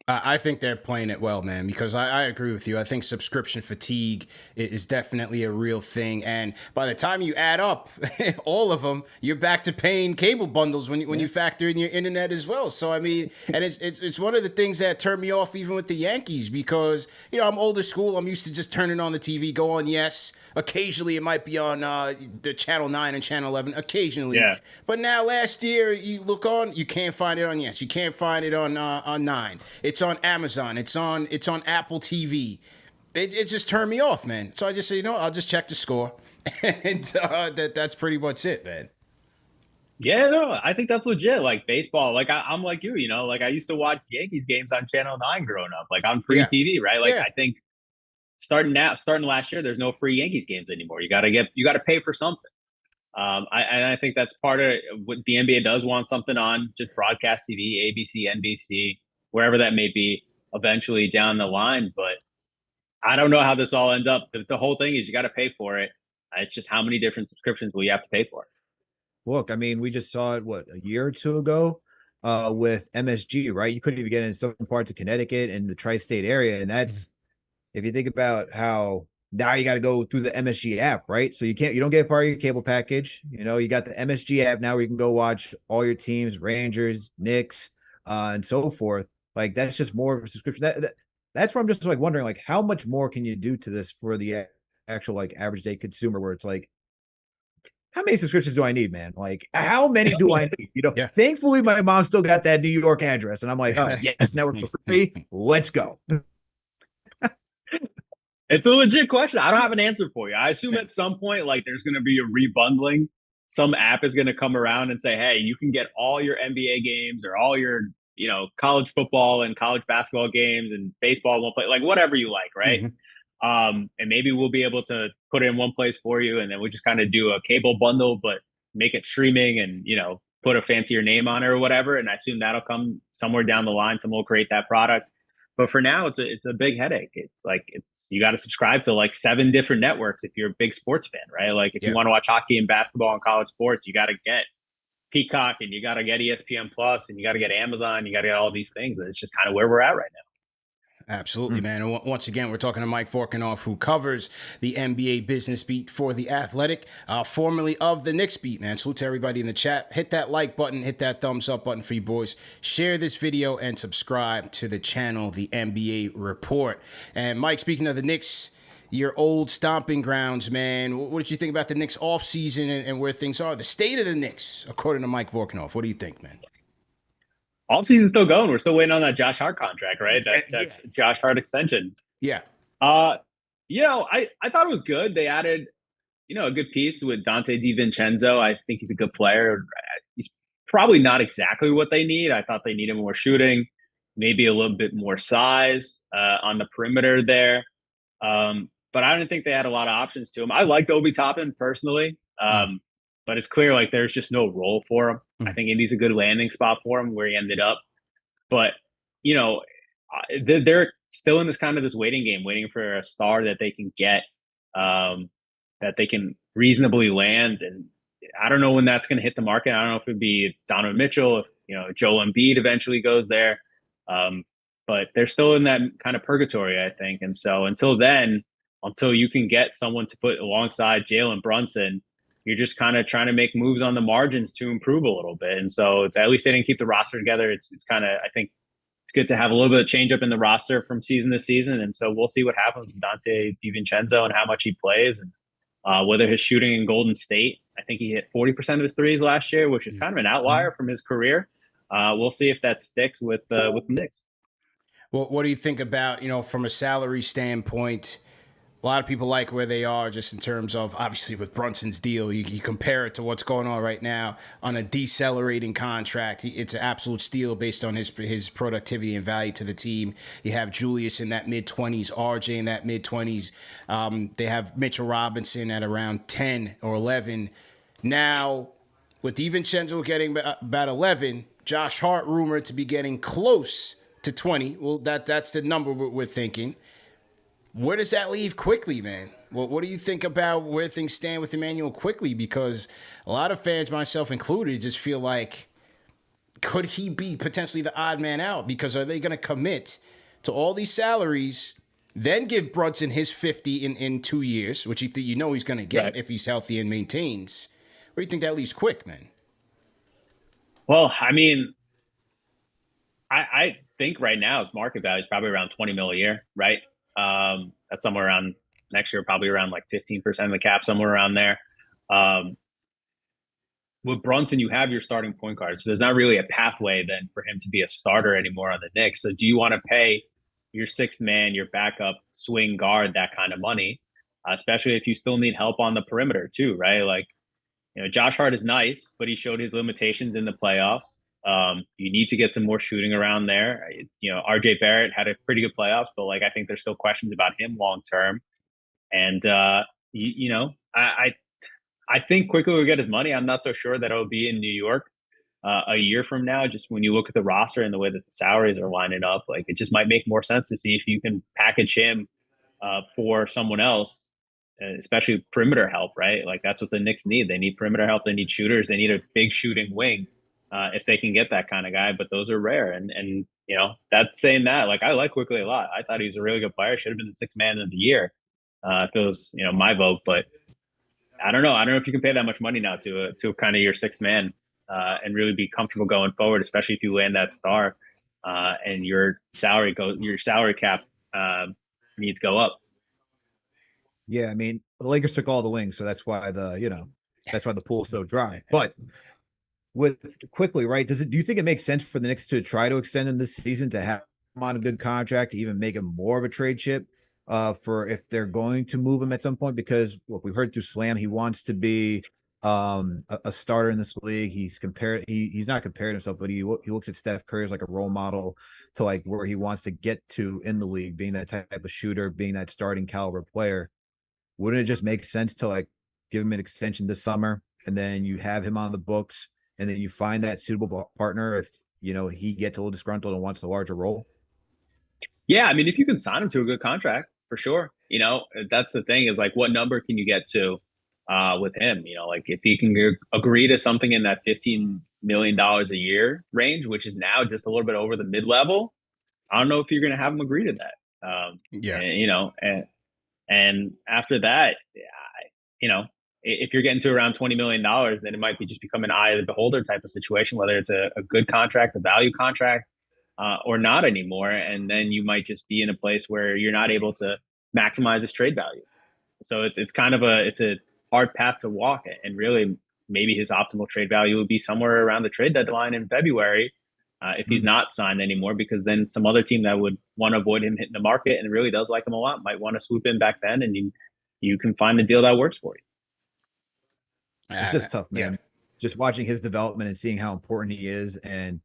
[SPEAKER 1] I think they're playing it well, man, because I agree with you. I think subscription fatigue is definitely a real thing. And by the time you add up all of them, you're back to paying cable bundles when you factor in your internet as well. So, I mean, and it's one of the things that turned me off even with the Yankees because, you know, I'm older school. I'm used to just turning on the TV, go on Yes. Occasionally it might be on the Channel 9 and Channel 11, occasionally.
[SPEAKER 2] Yeah.
[SPEAKER 1] But now last year, you look on, you can't find it on Yes. You can't find it on 9. It's on Amazon. It's on Apple TV. It just turned me off, man. So I just say, you know, I'll just check the score, and that's pretty much it, man.
[SPEAKER 2] Yeah, no, I think that's legit. Like baseball, like I'm like you, you know, like I used to watch Yankees games on Channel 9 growing up, like on free TV, right? Like I think starting last year, there's no free Yankees games anymore. You got to pay for something. I think that's part of what the NBA does want something on just broadcast TV, ABC, NBC, wherever that may be eventually down the line. But I don't know how this all ends up. The whole thing is you got to pay for it. It's just how many different subscriptions will you have to pay for?
[SPEAKER 3] Look, I mean, we just saw it, what, a year or two ago with MSG, right? You couldn't even get in some parts of Connecticut and the tri-state area. And that's, if you think about how now you got to go through the MSG app, right? So you don't get part of your cable package. You know, you got the MSG app now where you can go watch all your teams, Rangers, Knicks, and so forth. Like, that's just more of a subscription. That's where I'm just like wondering, like, how much more can you do to this for the actual like average day consumer, where it's like, how many subscriptions do I need, man? Like, how many do I need? You know, thankfully my mom still got that New York address, and I'm like, oh, yes, network for free. Let's go.
[SPEAKER 2] It's a legit question. I don't have an answer for you. I assume at some point, like, there's going to be a rebundling. Some app is going to come around and say, hey, you can get all your NBA games or all your, you know, college football and college basketball games and baseball won't play, like whatever you like, right? And maybe we'll be able to put it in one place for you, and then we just kind of do a cable bundle, but make it streaming and, you know, put a fancier name on it or whatever. And I assume that'll come somewhere down the line. Someone will create that product. But for now, it's a big headache. It's like you got to subscribe to like 7 different networks if you're a big sports fan, right? Like if you want to watch hockey and basketball and college sports, you got to get Peacock and you got to get ESPN Plus and you got to get Amazon. You got to get all these things. And it's just kind of where we're at right now.
[SPEAKER 1] Absolutely, man. And once again, we're talking to Mike Vorkunov, who covers the NBA business beat for The Athletic, formerly of the Knicks beat, man. Salute to everybody in the chat. Hit that like button, hit that thumbs up button for you boys. Share this video and subscribe to the channel, The NBA Report. And Mike, speaking of the Knicks, your old stomping grounds, man, what did you think about the Knicks offseason and where things are? The state of the Knicks, according to Mike Vorkunov. What do you think, man?
[SPEAKER 2] Offseason's still going. We're still waiting on that Josh Hart contract, right? That Josh Hart extension.
[SPEAKER 1] Yeah.
[SPEAKER 2] You know, I thought it was good. They added, you know, a good piece with Dante DiVincenzo. I think he's a good player. He's probably not exactly what they need. I thought they needed more shooting, maybe a little bit more size on the perimeter there. But I don't think they had a lot of options to him. I liked Obi Toppin personally. But it's clear like there's just no role for him. I think Indy's a good landing spot for him where he ended up. But, you know, they're still in this waiting game, waiting for a star that they can get, that they can reasonably land. And I don't know when that's going to hit the market. I don't know if it'd be Donovan Mitchell, if, you know, Joel Embiid eventually goes there. But they're still in that kind of purgatory, I think. And so until then, until you can get someone to put alongside Jalen Brunson, you're just kind of trying to make moves on the margins to improve a little bit. And so at least they didn't keep the roster together. It's kind of, I think it's good to have a little bit of change up in the roster from season to season. And so we'll see what happens with Dante DiVincenzo and how much he plays and whether his shooting in Golden State. I think he hit 40% of his threes last year, which is kind of an outlier from his career. We'll see if that sticks with the Knicks.
[SPEAKER 1] Well, what do you think about, you know, from a salary standpoint? A lot of people like where they are just in terms of, obviously, with Brunson's deal. You compare it to what's going on right now on a decelerating contract. It's an absolute steal based on his productivity and value to the team. You have Julius in that mid-20s, RJ in that mid-20s. They have Mitchell Robinson at around 10 or 11. Now, with DiVincenzo getting about 11, Josh Hart rumored to be getting close to 20. Well, that's the number we're thinking. Where does that leave Quickley, man? Well, what do you think about where things stand with Emmanuel Quickley? Because a lot of fans, myself included, just feel like, could he be potentially the odd man out? Because are they going to commit to all these salaries, then give Brunson his 50 in 2 years, which he's going to get if he's healthy and maintains? Where do you think that leaves Quick, man?
[SPEAKER 2] Well, I mean, I think right now his market value is probably around 20 mil a year, right? That's somewhere around next year, probably around like 15% of the cap, somewhere around there. With Brunson, you have your starting point guard. So there's not really a pathway then for him to be a starter anymore on the Knicks. So do you want to pay your sixth man, your backup swing guard, that kind of money, especially if you still need help on the perimeter too, right? Like, Josh Hart is nice, but he showed his limitations in the playoffs. You need to get some more shooting around there. RJ Barrett had a pretty good playoffs, but I think there's still questions about him long term. And I think Quickly will get his money. I'm not so sure that it'll be in New York a year from now. Just when you look at the roster and the way that the salaries are lining up, it just might make more sense to see if you can package him for someone else, especially perimeter help, right? That's what the Knicks need. They need perimeter help. They need shooters. They need a big shooting wing if they can get that kind of guy. But those are rare. And that's saying that. I like Quickly a lot. I thought he was a really good player. Should have been the sixth man of the year if it was my vote, but. I don't know. I don't know if you can pay that much money now to kind of your sixth man and really be comfortable going forward, especially if you land that star and your salary cap needs go up.
[SPEAKER 3] Yeah, I mean, the Lakers took all the wings, so that's why that's why the pool's so dry. But with Quickly, right? Do you think it makes sense for the Knicks to try to extend him this season, to have him on a good contract, to even make him more of a trade chip? For if they're going to move him at some point, because what we've heard through Slam, he wants to be a starter in this league. He's not comparing himself, but he looks at Steph Curry as a role model to where he wants to get to in the league, being that type of shooter, being that starting caliber player. Wouldn't it just make sense to give him an extension this summer, and then you have him on the books, and then you find that suitable partner if he gets a little disgruntled and wants a larger role?
[SPEAKER 2] Yeah, I mean, if you can sign him to a good contract, for sure. That's the thing is what number can you get to with him? If he can agree to something in that $15 million a year range, which is now just a little bit over the mid-level, I don't know if you're going to have him agree to that. And after that, if you're getting to around $20 million, then it might be just become an eye of the beholder type of situation, whether it's a good contract, a value contract, or not anymore. And then you might just be in a place where you're not able to maximize his trade value. So it's kind of a hard path to walk. And really, maybe his optimal trade value would be somewhere around the trade deadline in February if he's not signed anymore, because then some other team that would want to avoid him hitting the market and really does like him a lot might want to swoop in back then, and you can find a deal that works for you.
[SPEAKER 3] It's just tough, man. Yeah. Just watching his development and seeing how important he is, and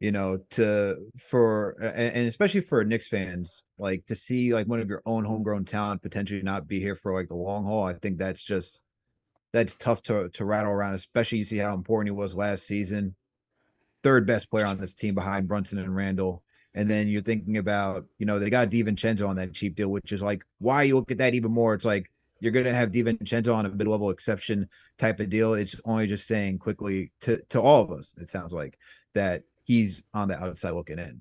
[SPEAKER 3] and especially for Knicks fans, to see one of your own homegrown talent potentially not be here for the long haul. I think that's tough to rattle around, especially you see how important he was last season. Third best player on this team behind Brunson and Randall. And then you're thinking about, they got DiVincenzo on that cheap deal, which is why you look at that even more. It's you're going to have DiVincenzo on a mid-level exception type of deal. It's only just saying quickly to all of us, it sounds like, that he's on the outside looking in.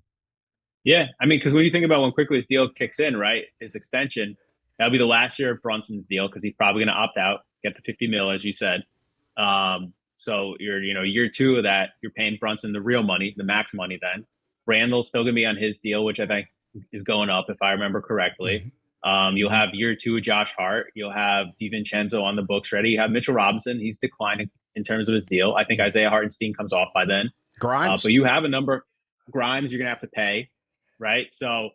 [SPEAKER 2] Yeah. I mean, because when you think about when Quickly's deal kicks in, right, his extension, that'll be the last year of Brunson's deal, because he's probably going to opt out, get the 50 mil, as you said. So you're, year two of that, you're paying Brunson the real money, the max money then. Randall's still going to be on his deal, which I think is going up, if I remember correctly. You'll have year two of Josh Hart. You'll have DiVincenzo on the books ready. You have Mitchell Robinson. He's declining in terms of his deal. I think Isaiah Hartenstein comes off by then.
[SPEAKER 1] Grimes.
[SPEAKER 2] But you have a number. Grimes you're going to have to pay, right? So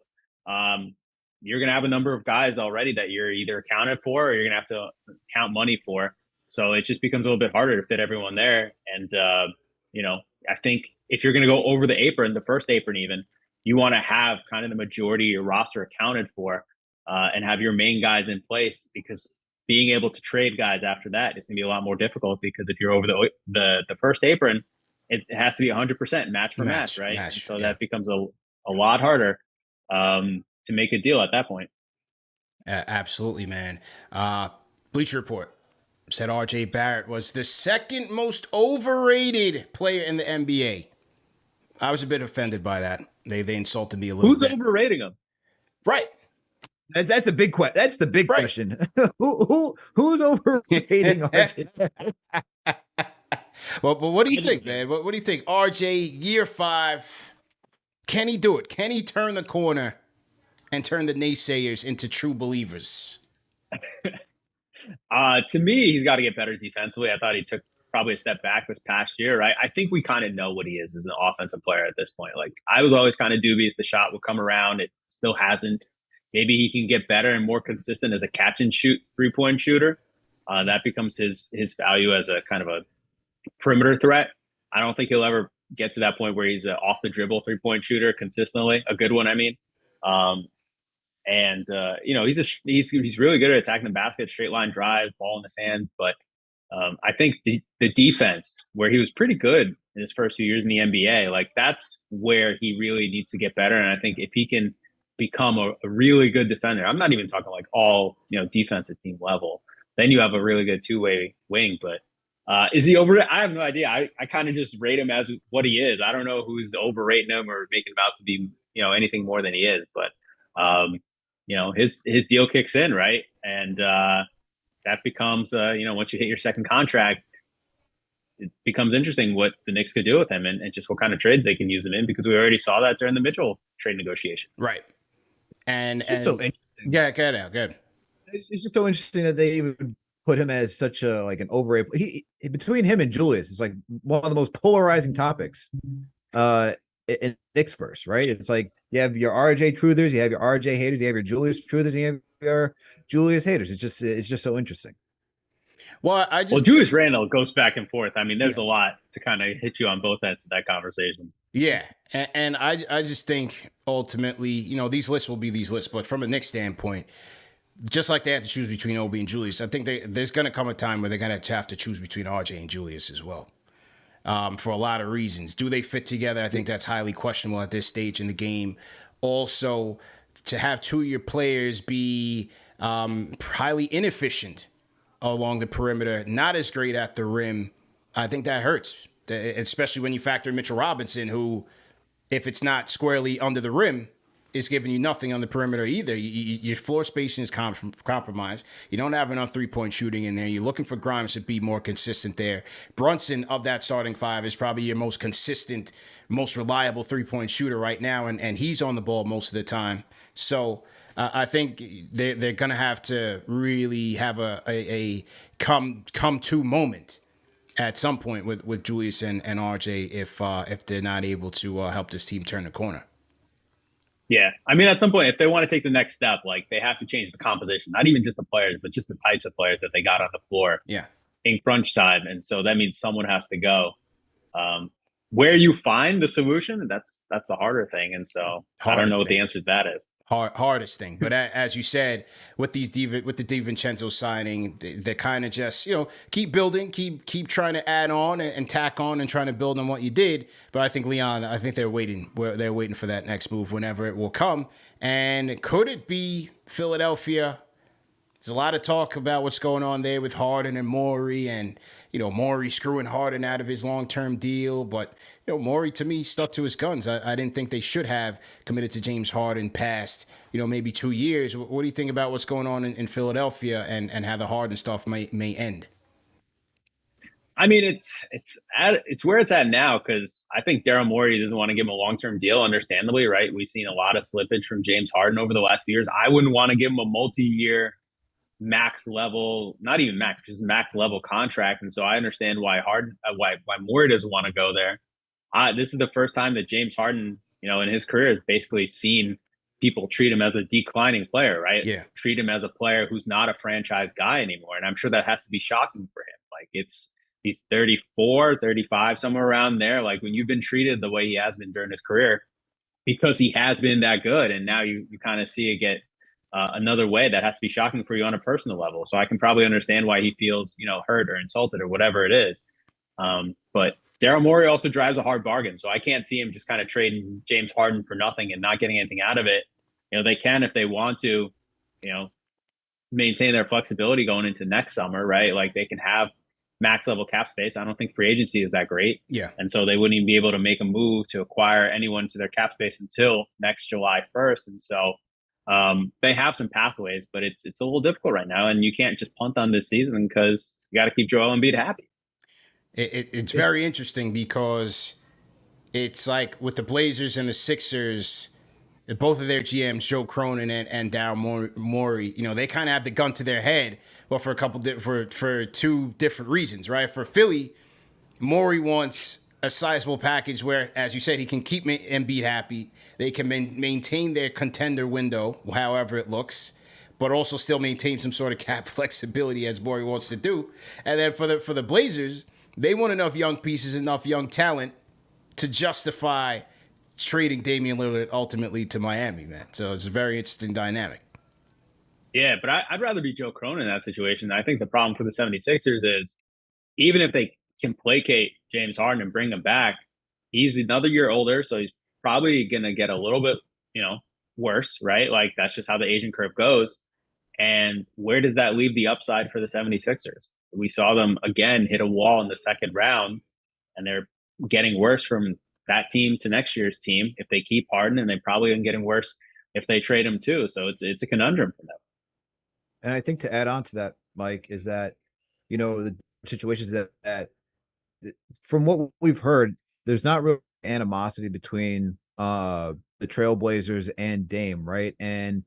[SPEAKER 2] you're going to have a number of guys already that you're either accounted for or you're going to have to count money for. So it just becomes a little bit harder to fit everyone there. And, I think if you're going to go over the apron, the first apron even, you want to have kind of the majority of your roster accounted for and have your main guys in place, because being able to trade guys after that is going to be a lot more difficult, because if you're over the first apron, it has to be 100% match for match, right? So that becomes a lot harder to make a deal at that point.
[SPEAKER 1] Absolutely, man. Bleacher Report said RJ Barrett was the second most overrated player in the NBA. I was a bit offended by that. They insulted me a little
[SPEAKER 2] Who's
[SPEAKER 1] bit.
[SPEAKER 2] overrating him?
[SPEAKER 1] Right.
[SPEAKER 3] That's a big question. That's the big
[SPEAKER 1] Right.
[SPEAKER 3] question. Who's overrating RJ?
[SPEAKER 1] Well, but what do you think, man? What do you think? RJ, year 5, can he do it? Can he turn the corner and turn the naysayers into true believers?
[SPEAKER 2] To me, he's got to get better defensively. I thought he took probably a step back this past year, right? I think we kind of know what he is as an offensive player at this point. Like, I was always kind of dubious the shot would come around. It still hasn't. Maybe he can get better and more consistent as a catch and shoot 3-point shooter. That becomes his value as a kind of a perimeter threat. I don't think he'll ever get to that point where he's an off the dribble 3-point shooter consistently, a good one. I mean, he's really good at attacking the basket, straight line drive, ball in his hand. But I think the defense, where he was pretty good in his first few years in the NBA, like that's where he really needs to get better. And I think if he can become a really good defender, I'm not even talking like all defensive team level, then you have a really good two-way wing. But is he over? I have no idea. I kind of just rate him as what he is. I don't know who's overrating him or making him out to be anything more than he is. But his deal kicks in, right? And that becomes, once you hit your second contract, it becomes interesting what the Knicks could do with him and just what kind of trades they can use him in, because we already saw that during the Mitchell trade negotiation.
[SPEAKER 1] Right. And
[SPEAKER 3] so interesting.
[SPEAKER 1] Yeah, good.
[SPEAKER 3] It's just so interesting that they even put him as such a an overrated. Between him and Julius, it's like one of the most polarizing topics. In Knicks first, right? It's like you have your RJ truthers, you have your RJ haters, you have your Julius truthers, and you have your Julius haters. It's just so interesting.
[SPEAKER 1] Well,
[SPEAKER 2] Julius Randle goes back and forth. I mean, there's a lot to kind of hit you on both ends of that conversation.
[SPEAKER 1] Yeah, and I just think ultimately, these lists will be these lists, but from a Knicks standpoint, just like they had to choose between Obi and Julius, I think there's going to come a time where they're going to have to choose between RJ and Julius as well. For a lot of reasons. Do they fit together? I think that's highly questionable at this stage in the game. Also, to have two of your players be highly inefficient along the perimeter, not as great at the rim, I think that hurts, especially when you factor in Mitchell Robinson, who, if it's not squarely under the rim, is giving you nothing on the perimeter either. Your floor spacing is compromised. You don't have enough 3-point shooting in there. You're looking for Grimes to be more consistent there. Brunson, of that starting 5, is probably your most consistent, most reliable 3-point shooter right now, and he's on the ball most of the time. So I think they're going to have to really have a come-to moment at some point with Julius and RJ if they're not able to help this team turn the corner.
[SPEAKER 2] Yeah. I mean, at some point, if they want to take the next step, like they have to change the composition, not even just the players, but just the types of players that they got on the floor in crunch time. And so that means someone has to go. Where you find the solution, that's the harder thing. And so I don't know what the answer to that is.
[SPEAKER 1] Hardest thing. But as you said, with the DiVincenzo signing, they're kind of just, keep building, keep trying to add on and tack on and trying to build on what you did. But I think, Leon, they're waiting for that next move whenever it will come. And could it be Philadelphia? There's a lot of talk about what's going on there with Harden and Morey, and Morey screwing Harden out of his long-term deal. But Morey, to me, stuck to his guns. I didn't think they should have committed to James Harden past maybe 2 years. What do you think about what's going on in Philadelphia and how the Harden stuff may end?
[SPEAKER 2] I mean, it's where it's at now, because I think Daryl Morey doesn't want to give him a long-term deal, understandably, right? We've seen a lot of slippage from James Harden over the last few years. I wouldn't want to give him a multi-year max level, not even max, just max level contract. And so I understand why Morey doesn't want to go there. This is the first time that James Harden, in his career, has basically seen people treat him as a declining player, right?
[SPEAKER 1] Yeah.
[SPEAKER 2] Treat him as a player who's not a franchise guy anymore. And I'm sure that has to be shocking for him. Like he's 34, 35, somewhere around there. Like when you've been treated the way he has been during his career, because he has been that good. And now you kind of see it get another way, that has to be shocking for you on a personal level. So I can probably understand why he feels, hurt or insulted or whatever it is. But Daryl Morey also drives a hard bargain. So I can't see him just kind of trading James Harden for nothing and not getting anything out of it. They can, if they want to, maintain their flexibility going into next summer, right? Like they can have max level cap space. I don't think free agency is that great.
[SPEAKER 1] Yeah.
[SPEAKER 2] And so they wouldn't even be able to make a move to acquire anyone to their cap space until next July 1st. And so they have some pathways, but it's a little difficult right now. And you can't just punt on this season because you got to keep Joel Embiid happy.
[SPEAKER 1] It's very interesting because it's like with the Blazers and the Sixers, both of their GMs, Joe Cronin and Daryl Morey, they kind of have the gun to their head, but for for two different reasons, right? For Philly, Morey wants a sizable package where, as you said, he can keep Embiid happy. They can maintain their contender window, however it looks, but also still maintain some sort of cap flexibility as Morey wants to do. And then for the Blazers, they want enough young pieces, enough young talent to justify trading Damian Lillard ultimately to Miami, man. So it's a very interesting dynamic.
[SPEAKER 2] Yeah, but I'd rather be Joe Cronin in that situation. I think the problem for the 76ers is even if they can placate James Harden and bring him back, he's another year older, so he's probably going to get a little bit, worse, right? Like that's just how the aging curve goes. And where does that leave the upside for the 76ers? We saw them again hit a wall in the second round, and they're getting worse from that team to next year's team if they keep Harden, and they're probably getting worse if they trade him too. So it's a conundrum for them.
[SPEAKER 3] And I think to add on to that, Mike, is that, the situations that from what we've heard, there's not real animosity between the Trailblazers and Dame, right? And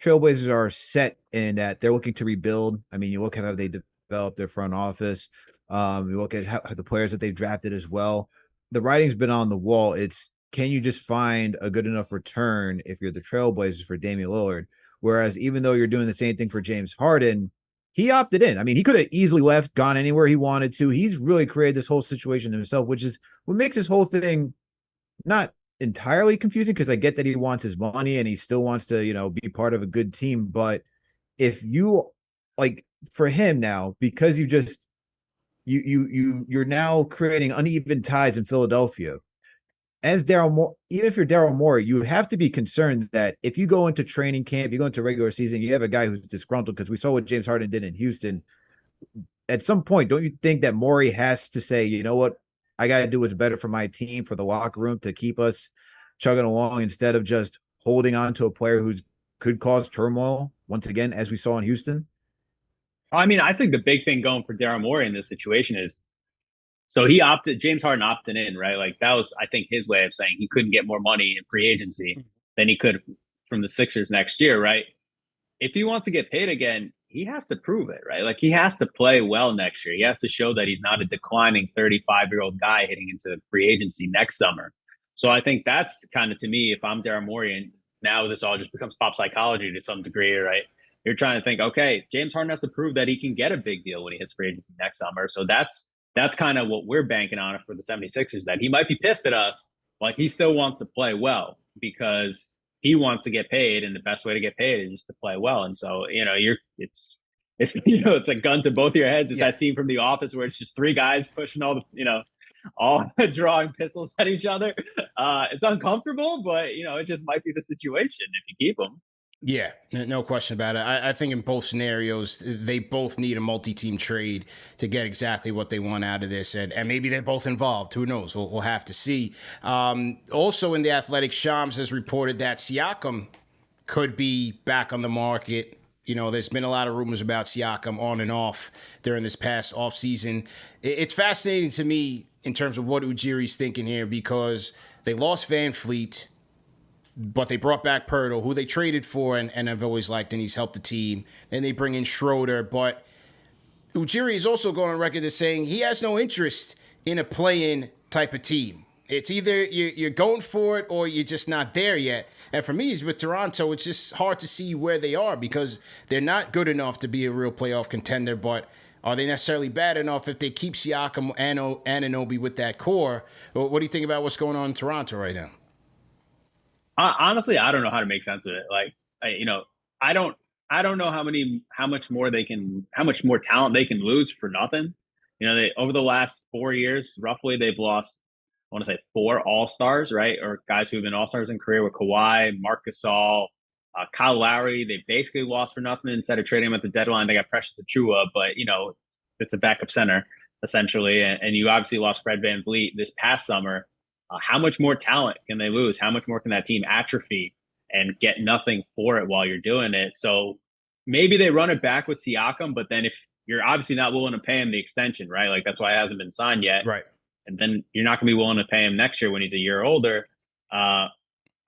[SPEAKER 3] Trailblazers are set in that they're looking to rebuild. I mean, you look at how they developed their front office. You look at how the players that they've drafted as well. The writing's been on the wall. It's, can you just find a good enough return if you're the Trailblazers for Damian Lillard? Whereas even though you're doing the same thing for James Harden, he opted in. I mean, he could have easily left, gone anywhere he wanted to. He's really created this whole situation himself, which is what makes this whole thing not entirely confusing, because I get that he wants his money and he still wants to, be part of a good team. But if you like for him now, because you're now creating uneven ties in Philadelphia. As Daryl Morey, even if you're Daryl Morey, you have to be concerned that if you go into training camp, you go into regular season, you have a guy who's disgruntled, because we saw what James Harden did in Houston. At some point, don't you think that Morey has to say, you know what, I got to do what's better for my team, for the locker room, to keep us chugging along, instead of just holding on to a player who's could cause turmoil once again, as we saw in Houston?
[SPEAKER 2] I mean, I think the big thing going for Daryl Morey in this situation is, so James Harden opted in, right? Like that was, I think, his way of saying he couldn't get more money in free agency than he could from the Sixers next year, right? If he wants to get paid again, he has to prove it, right? Like he has to play well next year. He has to show that he's not a declining 35-year-old guy hitting into free agency next summer. So I think that's kind of, to me, if I'm Daryl Morey, and now this all just becomes pop psychology to some degree, right? You're trying to think, okay, James Harden has to prove that he can get a big deal when he hits free agency next summer. So that's kind of what we're banking on for the 76ers, that he might be pissed at us, but he still wants to play well because he wants to get paid, and the best way to get paid is just to play well. And so, it's it's a gun to both your heads. It's that scene from The Office where it's just three guys pushing all drawing pistols at each other. It's uncomfortable, but it just might be the situation if you keep them.
[SPEAKER 1] Yeah, no question about it. I think in both scenarios, they both need a multi-team trade to get exactly what they want out of this. And maybe they're both involved. Who knows? We'll have to see. Also in The Athletic, Shams has reported that Siakam could be back on the market. There's been a lot of rumors about Siakam on and off during this past offseason. It's fascinating to me in terms of what Ujiri's thinking here, because they lost Van Fleet, but they brought back Pirtle, who they traded for and I've always liked, and he's helped the team. Then they bring in Schroeder, but Ujiri is also going on record as saying he has no interest in a play-in type of team. It's either you're going for it or you're just not there yet. And for me, with Toronto, it's just hard to see where they are, because they're not good enough to be a real playoff contender, but are they necessarily bad enough if they keep Siakam and Anunoby with that core? What do you think about what's going on in Toronto right now?
[SPEAKER 2] Honestly, I don't know how to make sense of it. Like, I don't know how much more talent they can lose for nothing. They, over the last 4 years, roughly, they've lost, I want to say 4 all-stars, right? Or guys who have been all-stars in career, with Kawhi, Marc Gasol, Kyle Lowry, they basically lost for nothing. Instead of trading him at the deadline, they got Precious Achua, but it's a backup center essentially. And you obviously lost Fred VanVleet this past summer. How much more talent can they lose? How much more can that team atrophy and get nothing for it while you're doing it? So maybe they run it back with Siakam, but then if you're obviously not willing to pay him the extension, right? Like that's why it hasn't been signed yet.
[SPEAKER 1] Right.
[SPEAKER 2] And then you're not going to be willing to pay him next year when he's a year older. Are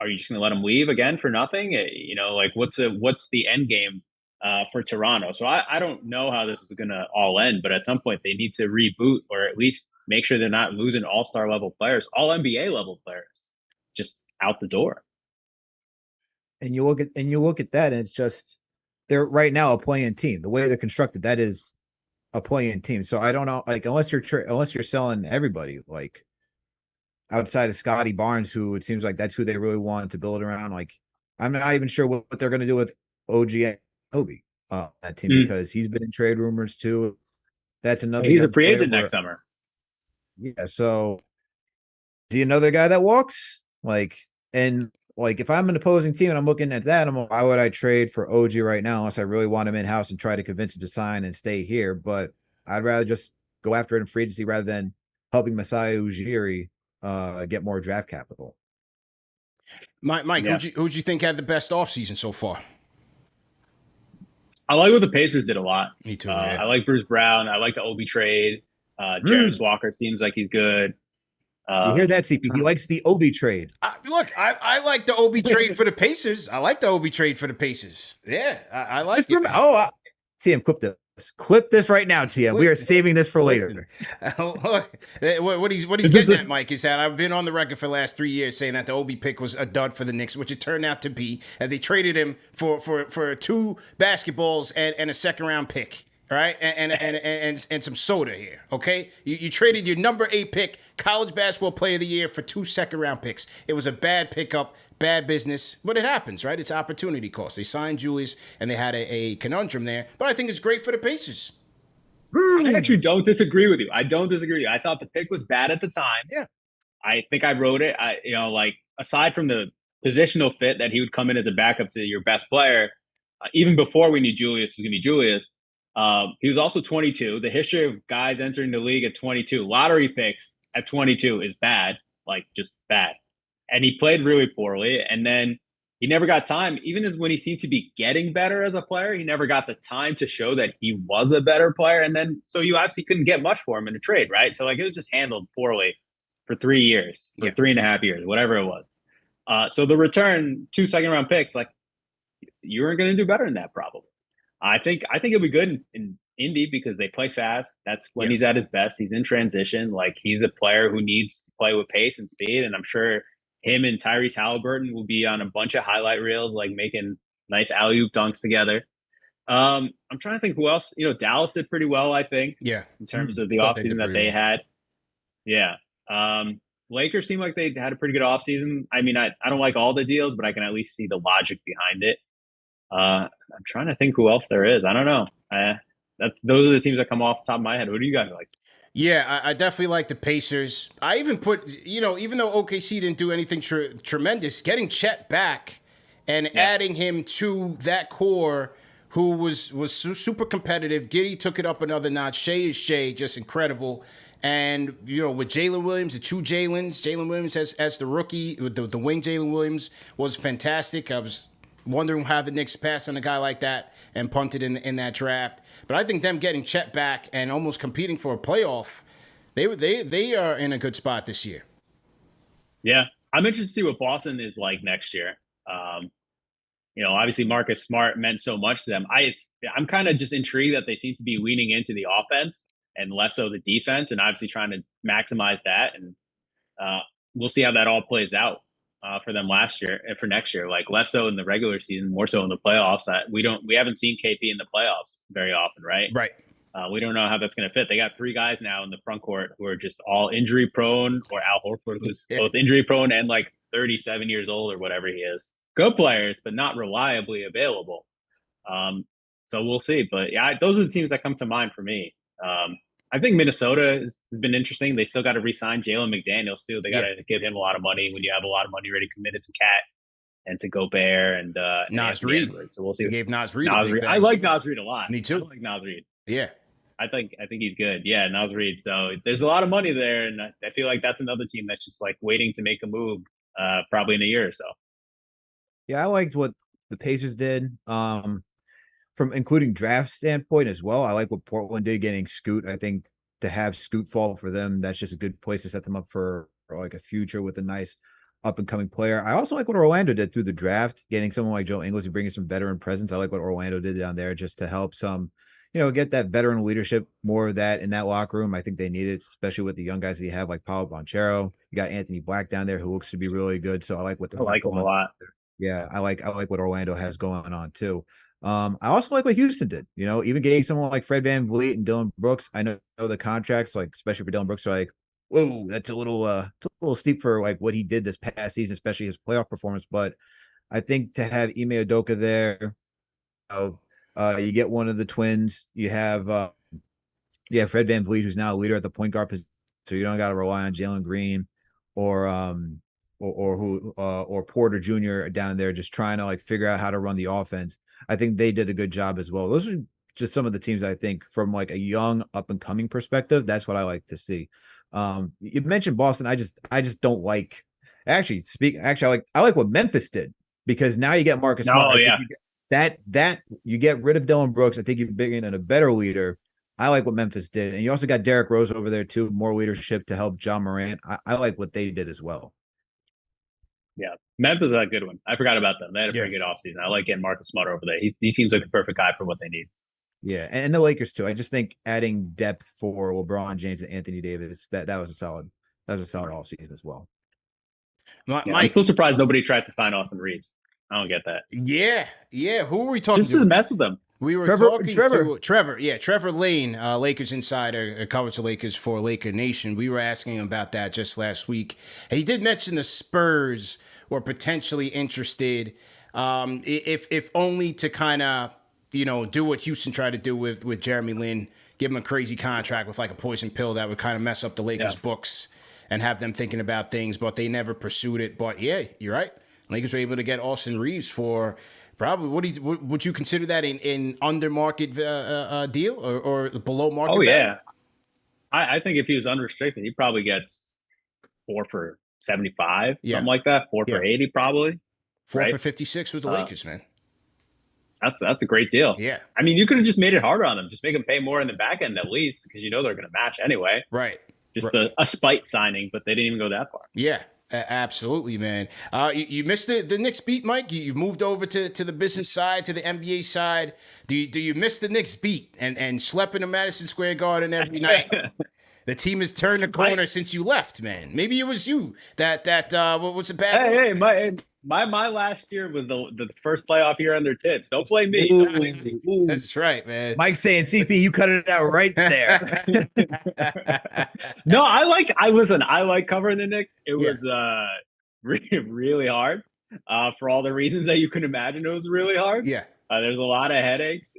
[SPEAKER 2] you just going to let him leave again for nothing? Like what's the end game for Toronto? So I don't know how this is going to all end, but at some point they need to reboot or at least make sure they're not losing all-star level players, all NBA level players, just out the door.
[SPEAKER 3] And you look at that, and it's just they're right now a play-in team. The way they're constructed, that is a play-in team. So I don't know, like unless you're selling everybody, like outside of Scotty Barnes, who it seems like that's who they really want to build around. Like I'm not even sure what they're going to do with OG and Obi that team because he's been in trade rumors too. That's another.
[SPEAKER 2] He's a free agent next summer.
[SPEAKER 3] Yeah. So do you know the guy that walks? Like if I'm an opposing team and I'm looking at that, why would I trade for OG right now unless I really want him in house and try to convince him to sign and stay here? But I'd rather just go after it in free agency rather than helping Masai Ujiri get more draft capital.
[SPEAKER 1] Mike, who'd you think had the best offseason so far?
[SPEAKER 2] I like what the Pacers did a lot.
[SPEAKER 1] Me too.
[SPEAKER 2] I like Bruce Brown. I like the Obi trade. Jarvis Walker seems like he's good.
[SPEAKER 3] You hear that, CP? He likes the Obi trade.
[SPEAKER 1] I like the Obi trade for the Pacers. I like the Obi trade for the Pacers. Yeah, I like it.
[SPEAKER 3] TM, clip this right now, TM. We are saving this for later.
[SPEAKER 1] What he's getting at, Mike, is that I've been on the record for the last 3 years saying that the Obi pick was a dud for the Knicks, which it turned out to be, as they traded him for 2 basketballs and a second-round pick. All right, and some soda here, okay? You traded your number 8 pick, college basketball player of the year, for 2 second-round picks. It was a bad pickup, bad business, but it happens, right? It's opportunity cost. They signed Julius, and they had a conundrum there, but I think it's great for the Pacers.
[SPEAKER 2] I actually don't disagree with you. I thought the pick was bad at the time.
[SPEAKER 3] Yeah.
[SPEAKER 2] I think I wrote it. Aside from the positional fit that he would come in as a backup to your best player, even before we knew Julius was going to be Julius, he was also 22. The history of guys entering the league at 22, lottery picks at 22 is bad, like just bad. And he played really poorly. And then he never got time. Even when he seemed to be getting better as a player, he never got the time to show that he was a better player. And then, so you obviously couldn't get much for him in a trade, right? So it was just handled poorly for 3 years, or 3.5 years, whatever it was. So the return, 2 second-round picks, you weren't going to do better than that, probably. I think it'll be good in Indy because they play fast. That's when he's at his best. He's in transition. He's a player who needs to play with pace and speed. And I'm sure him and Tyrese Halliburton will be on a bunch of highlight reels, making nice alley-oop dunks together. I'm trying to think who else. Dallas did pretty well, I think.
[SPEAKER 1] Yeah.
[SPEAKER 2] In terms of the offseason that they had. Yeah. Lakers seem like they had a pretty good offseason. I mean, I don't like all the deals, but I can at least see the logic behind it. I'm trying to think who else there is. I don't know. Those are the teams that come off the top of my head. What do you guys like?
[SPEAKER 1] Yeah, I definitely like the Pacers. I even put, even though OKC didn't do anything tremendous, getting Chet back and adding him to that core who was super competitive. Giddey took it up another notch. Shea is Shea, just incredible. And, with Jalen Williams, the 2 Jalens, Jalen Williams as the rookie, the wing Jalen Williams was fantastic. I was wondering how the Knicks passed on a guy like that and punted in that draft. But I think them getting Chet back and almost competing for a playoff, they are in a good spot this year.
[SPEAKER 2] Yeah. I'm interested to see what Boston is like next year. Obviously Marcus Smart meant so much to them. I'm kind of just intrigued that they seem to be leaning into the offense and less so the defense, and obviously trying to maximize that. And we'll see how that all plays out. For them last year and for next year, less so in the regular season, more so in the playoffs. We haven't seen KP in the playoffs very often, right?
[SPEAKER 1] Right.
[SPEAKER 2] We don't know how that's going to fit. They got 3 guys now in the front court who are just all injury prone, or Al Horford, who's both injury prone and 37 years old or whatever he is. Good players, but not reliably available. So we'll see. But yeah, those are the teams that come to mind for me. I think Minnesota has been interesting. They still got to re-sign Jalen McDaniels too. They got to give him a lot of money when you have a lot of money already committed to Cat. to Gobert and
[SPEAKER 1] Nas
[SPEAKER 2] Anthony
[SPEAKER 1] Reed.
[SPEAKER 2] Edwards. So we'll see.
[SPEAKER 1] He gave Nas Reed.
[SPEAKER 2] Nas Reed. I like Nas Reed a lot.
[SPEAKER 1] Me too.
[SPEAKER 2] I like Nas Reed.
[SPEAKER 1] Yeah.
[SPEAKER 2] I think he's good. Yeah, Nas Reed. So there's a lot of money there, and I feel like that's another team that's just like waiting to make a move, probably in a year or so.
[SPEAKER 3] Yeah, I liked what the Pacers did. From including draft standpoint as well. I like what Portland did getting Scoot. I think to have Scoot fall for them, that's just a good place to set them up for like a future with a nice up and coming player. I also like what Orlando did through the draft, getting someone like Joe Ingles, who bringing some veteran presence. I like what Orlando did down there just to help some, get that veteran leadership, more of that in that locker room. I think they need it, especially with the young guys that you have like Paolo Banchero. You got Anthony Black down there who looks to be really good. So I like what
[SPEAKER 2] I like him a lot.
[SPEAKER 3] Yeah, I like what Orlando has going on too. I also like what Houston did, even getting someone like Fred VanVleet and Dylan Brooks. I know the contracts, like especially for Dylan Brooks, are like, whoa, that's a little steep for like what he did this past season, especially his playoff performance. But I think to have Ime Udoka there, you get one of the twins. You have Fred VanVleet, who's now a leader at the point guard position, so you don't got to rely on Jalen Green or Porter Jr. down there just trying to like figure out how to run the offense. I think they did a good job as well. Those are just some of the teams I think from like a young up and coming perspective. That's what I like to see. You mentioned Boston. I just don't like. I like what Memphis did, because now you get Marcus Smart. You get rid of Dylan Brooks. I think you bring in a better leader. I like what Memphis did, and you also got Derrick Rose over there too, more leadership to help John Morant. I like what they did as well.
[SPEAKER 2] Yeah, Memphis is a good one. I forgot about them. They had a pretty good offseason. I like getting Marcus Smart over there. He seems like a perfect guy for what they need.
[SPEAKER 3] Yeah, and the Lakers too. I just think adding depth for LeBron James and Anthony Davis, that was a solid offseason as well.
[SPEAKER 2] I'm still surprised nobody tried to sign Austin Reeves. I don't get that.
[SPEAKER 1] Yeah. Who were we talking
[SPEAKER 2] to? Just to mess with them.
[SPEAKER 1] We were talking to Trevor. Yeah, Trevor Lane, Lakers insider, covers the Lakers for Laker Nation. We were asking him about that just last week. And he did mention the Spurs were potentially interested, if only to kind of, do what Houston tried to do with Jeremy Lin, give him a crazy contract with like a poison pill that would kind of mess up the Lakers' books and have them thinking about things, but they never pursued it. But yeah, you're right. Lakers were able to get Austin Reeves for probably, would you consider that an under market deal or below market?
[SPEAKER 2] Oh, yeah. I think if he was unrestricted, he probably gets 4 for 75, something like that. 4 for 80, probably.
[SPEAKER 1] 4 for 56 with the Lakers, man.
[SPEAKER 2] That's a great deal.
[SPEAKER 1] Yeah.
[SPEAKER 2] I mean, you could have just made it harder on them. Just make them pay more in the back end at least, because they're going to match anyway.
[SPEAKER 1] Right.
[SPEAKER 2] Just a spite signing, but they didn't even go that far.
[SPEAKER 1] Yeah. Absolutely, man. You missed the Knicks beat, Mike. You moved over to the business side, to the NBA side. Do you miss the Knicks beat and schlepping to Madison Square Garden every night? The team has turned the corner since you left, man. Maybe it was you that what was it bad?
[SPEAKER 2] Hey, my last year was the first playoff year under Tibbs. Don't blame me.
[SPEAKER 1] Ooh. That's right, man.
[SPEAKER 3] Mike's saying, CP, you cut it out right there.
[SPEAKER 2] No, I like covering the Knicks. It was really, really hard for all the reasons that you can imagine. It was really hard.
[SPEAKER 1] Yeah.
[SPEAKER 2] There's a lot of headaches.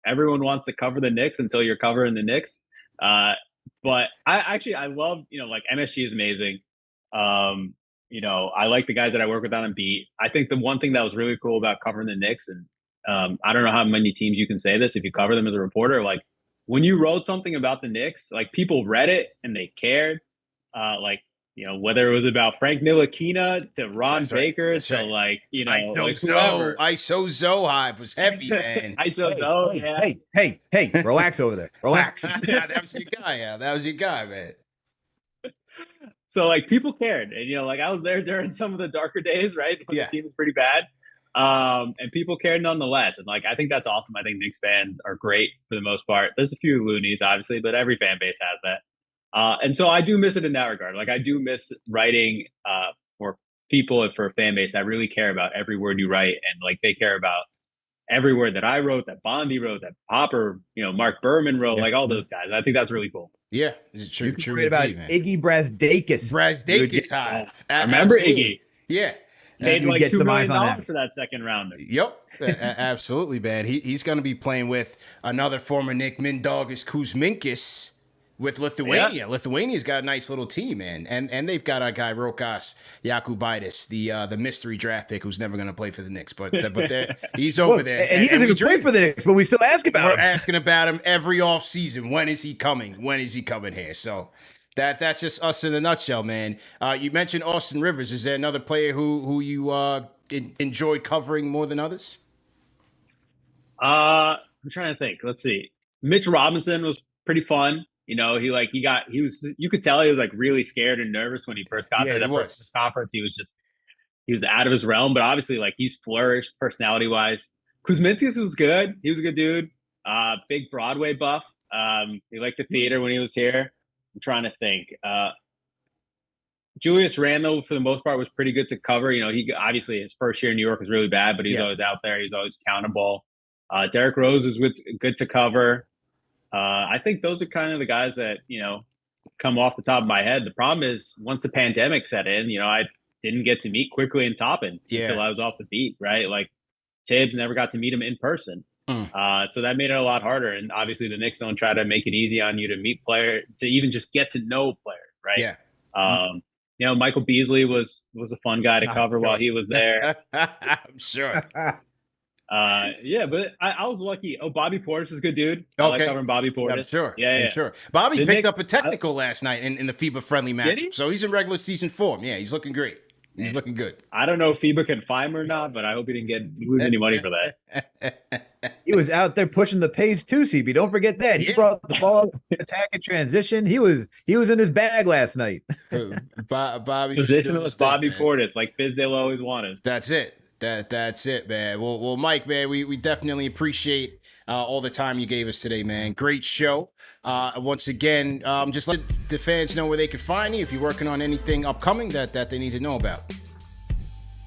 [SPEAKER 2] Everyone wants to cover the Knicks until you're covering the Knicks. But I love, like MSG is amazing. I like the guys that I work with on beat. I think the one thing that was really cool about covering the Knicks, and I don't know how many teams you can say this if you cover them as a reporter, like when you wrote something about the Knicks, like people read it and they cared. Whether it was about Frank Ntilikina to Ron Baker to
[SPEAKER 1] ISO Zohive was heavy, man.
[SPEAKER 2] ISO Zo, yeah.
[SPEAKER 3] Hey, relax over there. Relax.
[SPEAKER 1] Yeah, that was your guy. Yeah, that was your guy, man.
[SPEAKER 2] So people cared, and I was there during some of the darker days, right? When the team was pretty bad, and people cared nonetheless. And I think that's awesome. I think Knicks fans are great for the most part. There's a few loonies, obviously, but every fan base has that. And so I do miss it in that regard. I do miss writing for people and for a fan base that really care about every word you write, and they care about every word that I wrote, that Bondi wrote, that Popper, Mark Berman wrote, all those guys. I think that's really cool.
[SPEAKER 1] Yeah, it's true.
[SPEAKER 3] You can read about Iggy Brazdakis.
[SPEAKER 2] I remember Iggy.
[SPEAKER 1] Yeah.
[SPEAKER 2] Paid $2 million for that second rounder.
[SPEAKER 1] Yep, absolutely, man. He's going to be playing with another former Nick Mindaugas Kuzminkis with Lithuania. Yeah. Lithuania's got a nice little team, man, and they've got our guy Rokas Jakubaitis, the mystery draft pick who's never going to play for the Knicks, but he's over there,
[SPEAKER 3] and he doesn't even play for the Knicks, but we still ask about him.
[SPEAKER 1] We're asking about him every offseason. When is he coming? When is he coming here? So that's just us in a nutshell, man. You mentioned Austin Rivers. Is there another player who you enjoyed covering more than others?
[SPEAKER 2] I'm trying to think. Let's see. Mitch Robinson was pretty fun. You know, you could tell he was like really scared and nervous when he first got there. That first conference, he was out of his realm, but obviously like he's flourished personality wise. Kuzminskis was good. He was a good dude. Big Broadway buff. He liked the theater when he was here. I'm trying to think. Julius Randle, for the most part, was pretty good to cover. You know, he obviously his first year in New York was really bad, but he's always out there. He's always accountable. Derrick Rose is good to cover. I think those are kind of the guys that, you know, come off the top of my head. The problem is once the pandemic set in, you know, I didn't get to meet Quickley and Toppin until I was off the beat, right? Like Tibbs never got to meet him in person. So that made it a lot harder. And obviously the Knicks don't try to make it easy on you to meet players, to even just get to know players, right?
[SPEAKER 1] Yeah.
[SPEAKER 2] You know, Michael Beasley was a fun guy to cover while he was there.
[SPEAKER 1] I'm sure.
[SPEAKER 2] Yeah, but I was lucky. Oh, Bobby Portis is a good dude. I like covering Bobby Portis.
[SPEAKER 1] I'm sure.
[SPEAKER 2] Yeah.
[SPEAKER 1] Sure. Bobby picked up a technical last night in the FIBA-friendly matchup, so he's in regular season form. Yeah, he's looking great. He's looking good.
[SPEAKER 2] I don't know if FIBA can fine him or not, but I hope he didn't lose any money for that.
[SPEAKER 3] He was out there pushing the pace too, CB. Don't forget that. He brought the ball attack and transition. He was in his bag last night.
[SPEAKER 2] Bobby positionless Bobby Portis, like Fizdale always wanted.
[SPEAKER 1] That's it. That's it, man. Well, Mike, man, we definitely appreciate all the time you gave us today, man. Great show. Once again, just let the fans know where they can find you if you're working on anything upcoming that they need to know about.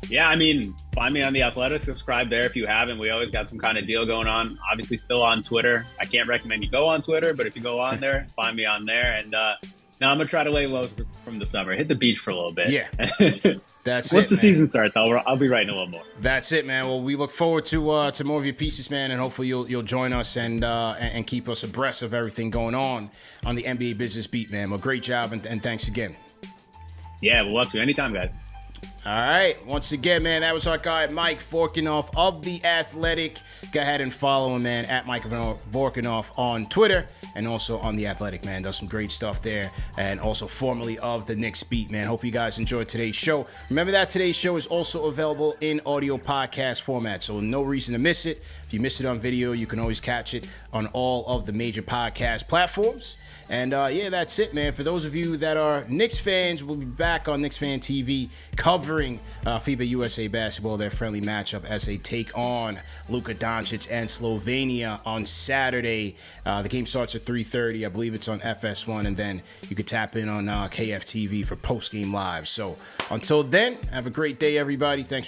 [SPEAKER 2] Yeah, I mean, find me on The Athletic. Subscribe there if you haven't. We always got some kind of deal going on. Obviously, still on Twitter. I can't recommend you go on Twitter, but if you go on there, find me on there. And now I'm going to try to lay low from the summer. Hit the beach for a little bit.
[SPEAKER 1] Yeah. That's
[SPEAKER 2] Once the season starts, I'll be writing a little more.
[SPEAKER 1] That's it, man. Well, we look forward to more of your pieces, man, and hopefully you'll join us and keep us abreast of everything going on the NBA Business Beat, man. Well, great job, and thanks again.
[SPEAKER 2] Yeah, we'll love to. Anytime, guys.
[SPEAKER 1] All right. Once again, man, that was our guy, Mike Vorkunov of The Athletic. Go ahead and follow him, man, at Mike Vorkunov on Twitter and also on The Athletic, man. Does some great stuff there, and also formerly of the Knicks Beat, man. Hope you guys enjoyed today's show. Remember that today's show is also available in audio podcast format, so no reason to miss it. If you missed it on video, you can always catch it on all of the major podcast platforms. And yeah, that's it, man. For those of you that are Knicks fans, we'll be back on KnicksFanTV covering FIBA USA basketball, their friendly matchup as they take on Luka Doncic and Slovenia on Saturday. The game starts at 3:30. I believe it's on FS1, and then you could tap in on KFTV for post-game live. So until then, have a great day, everybody. Thanks for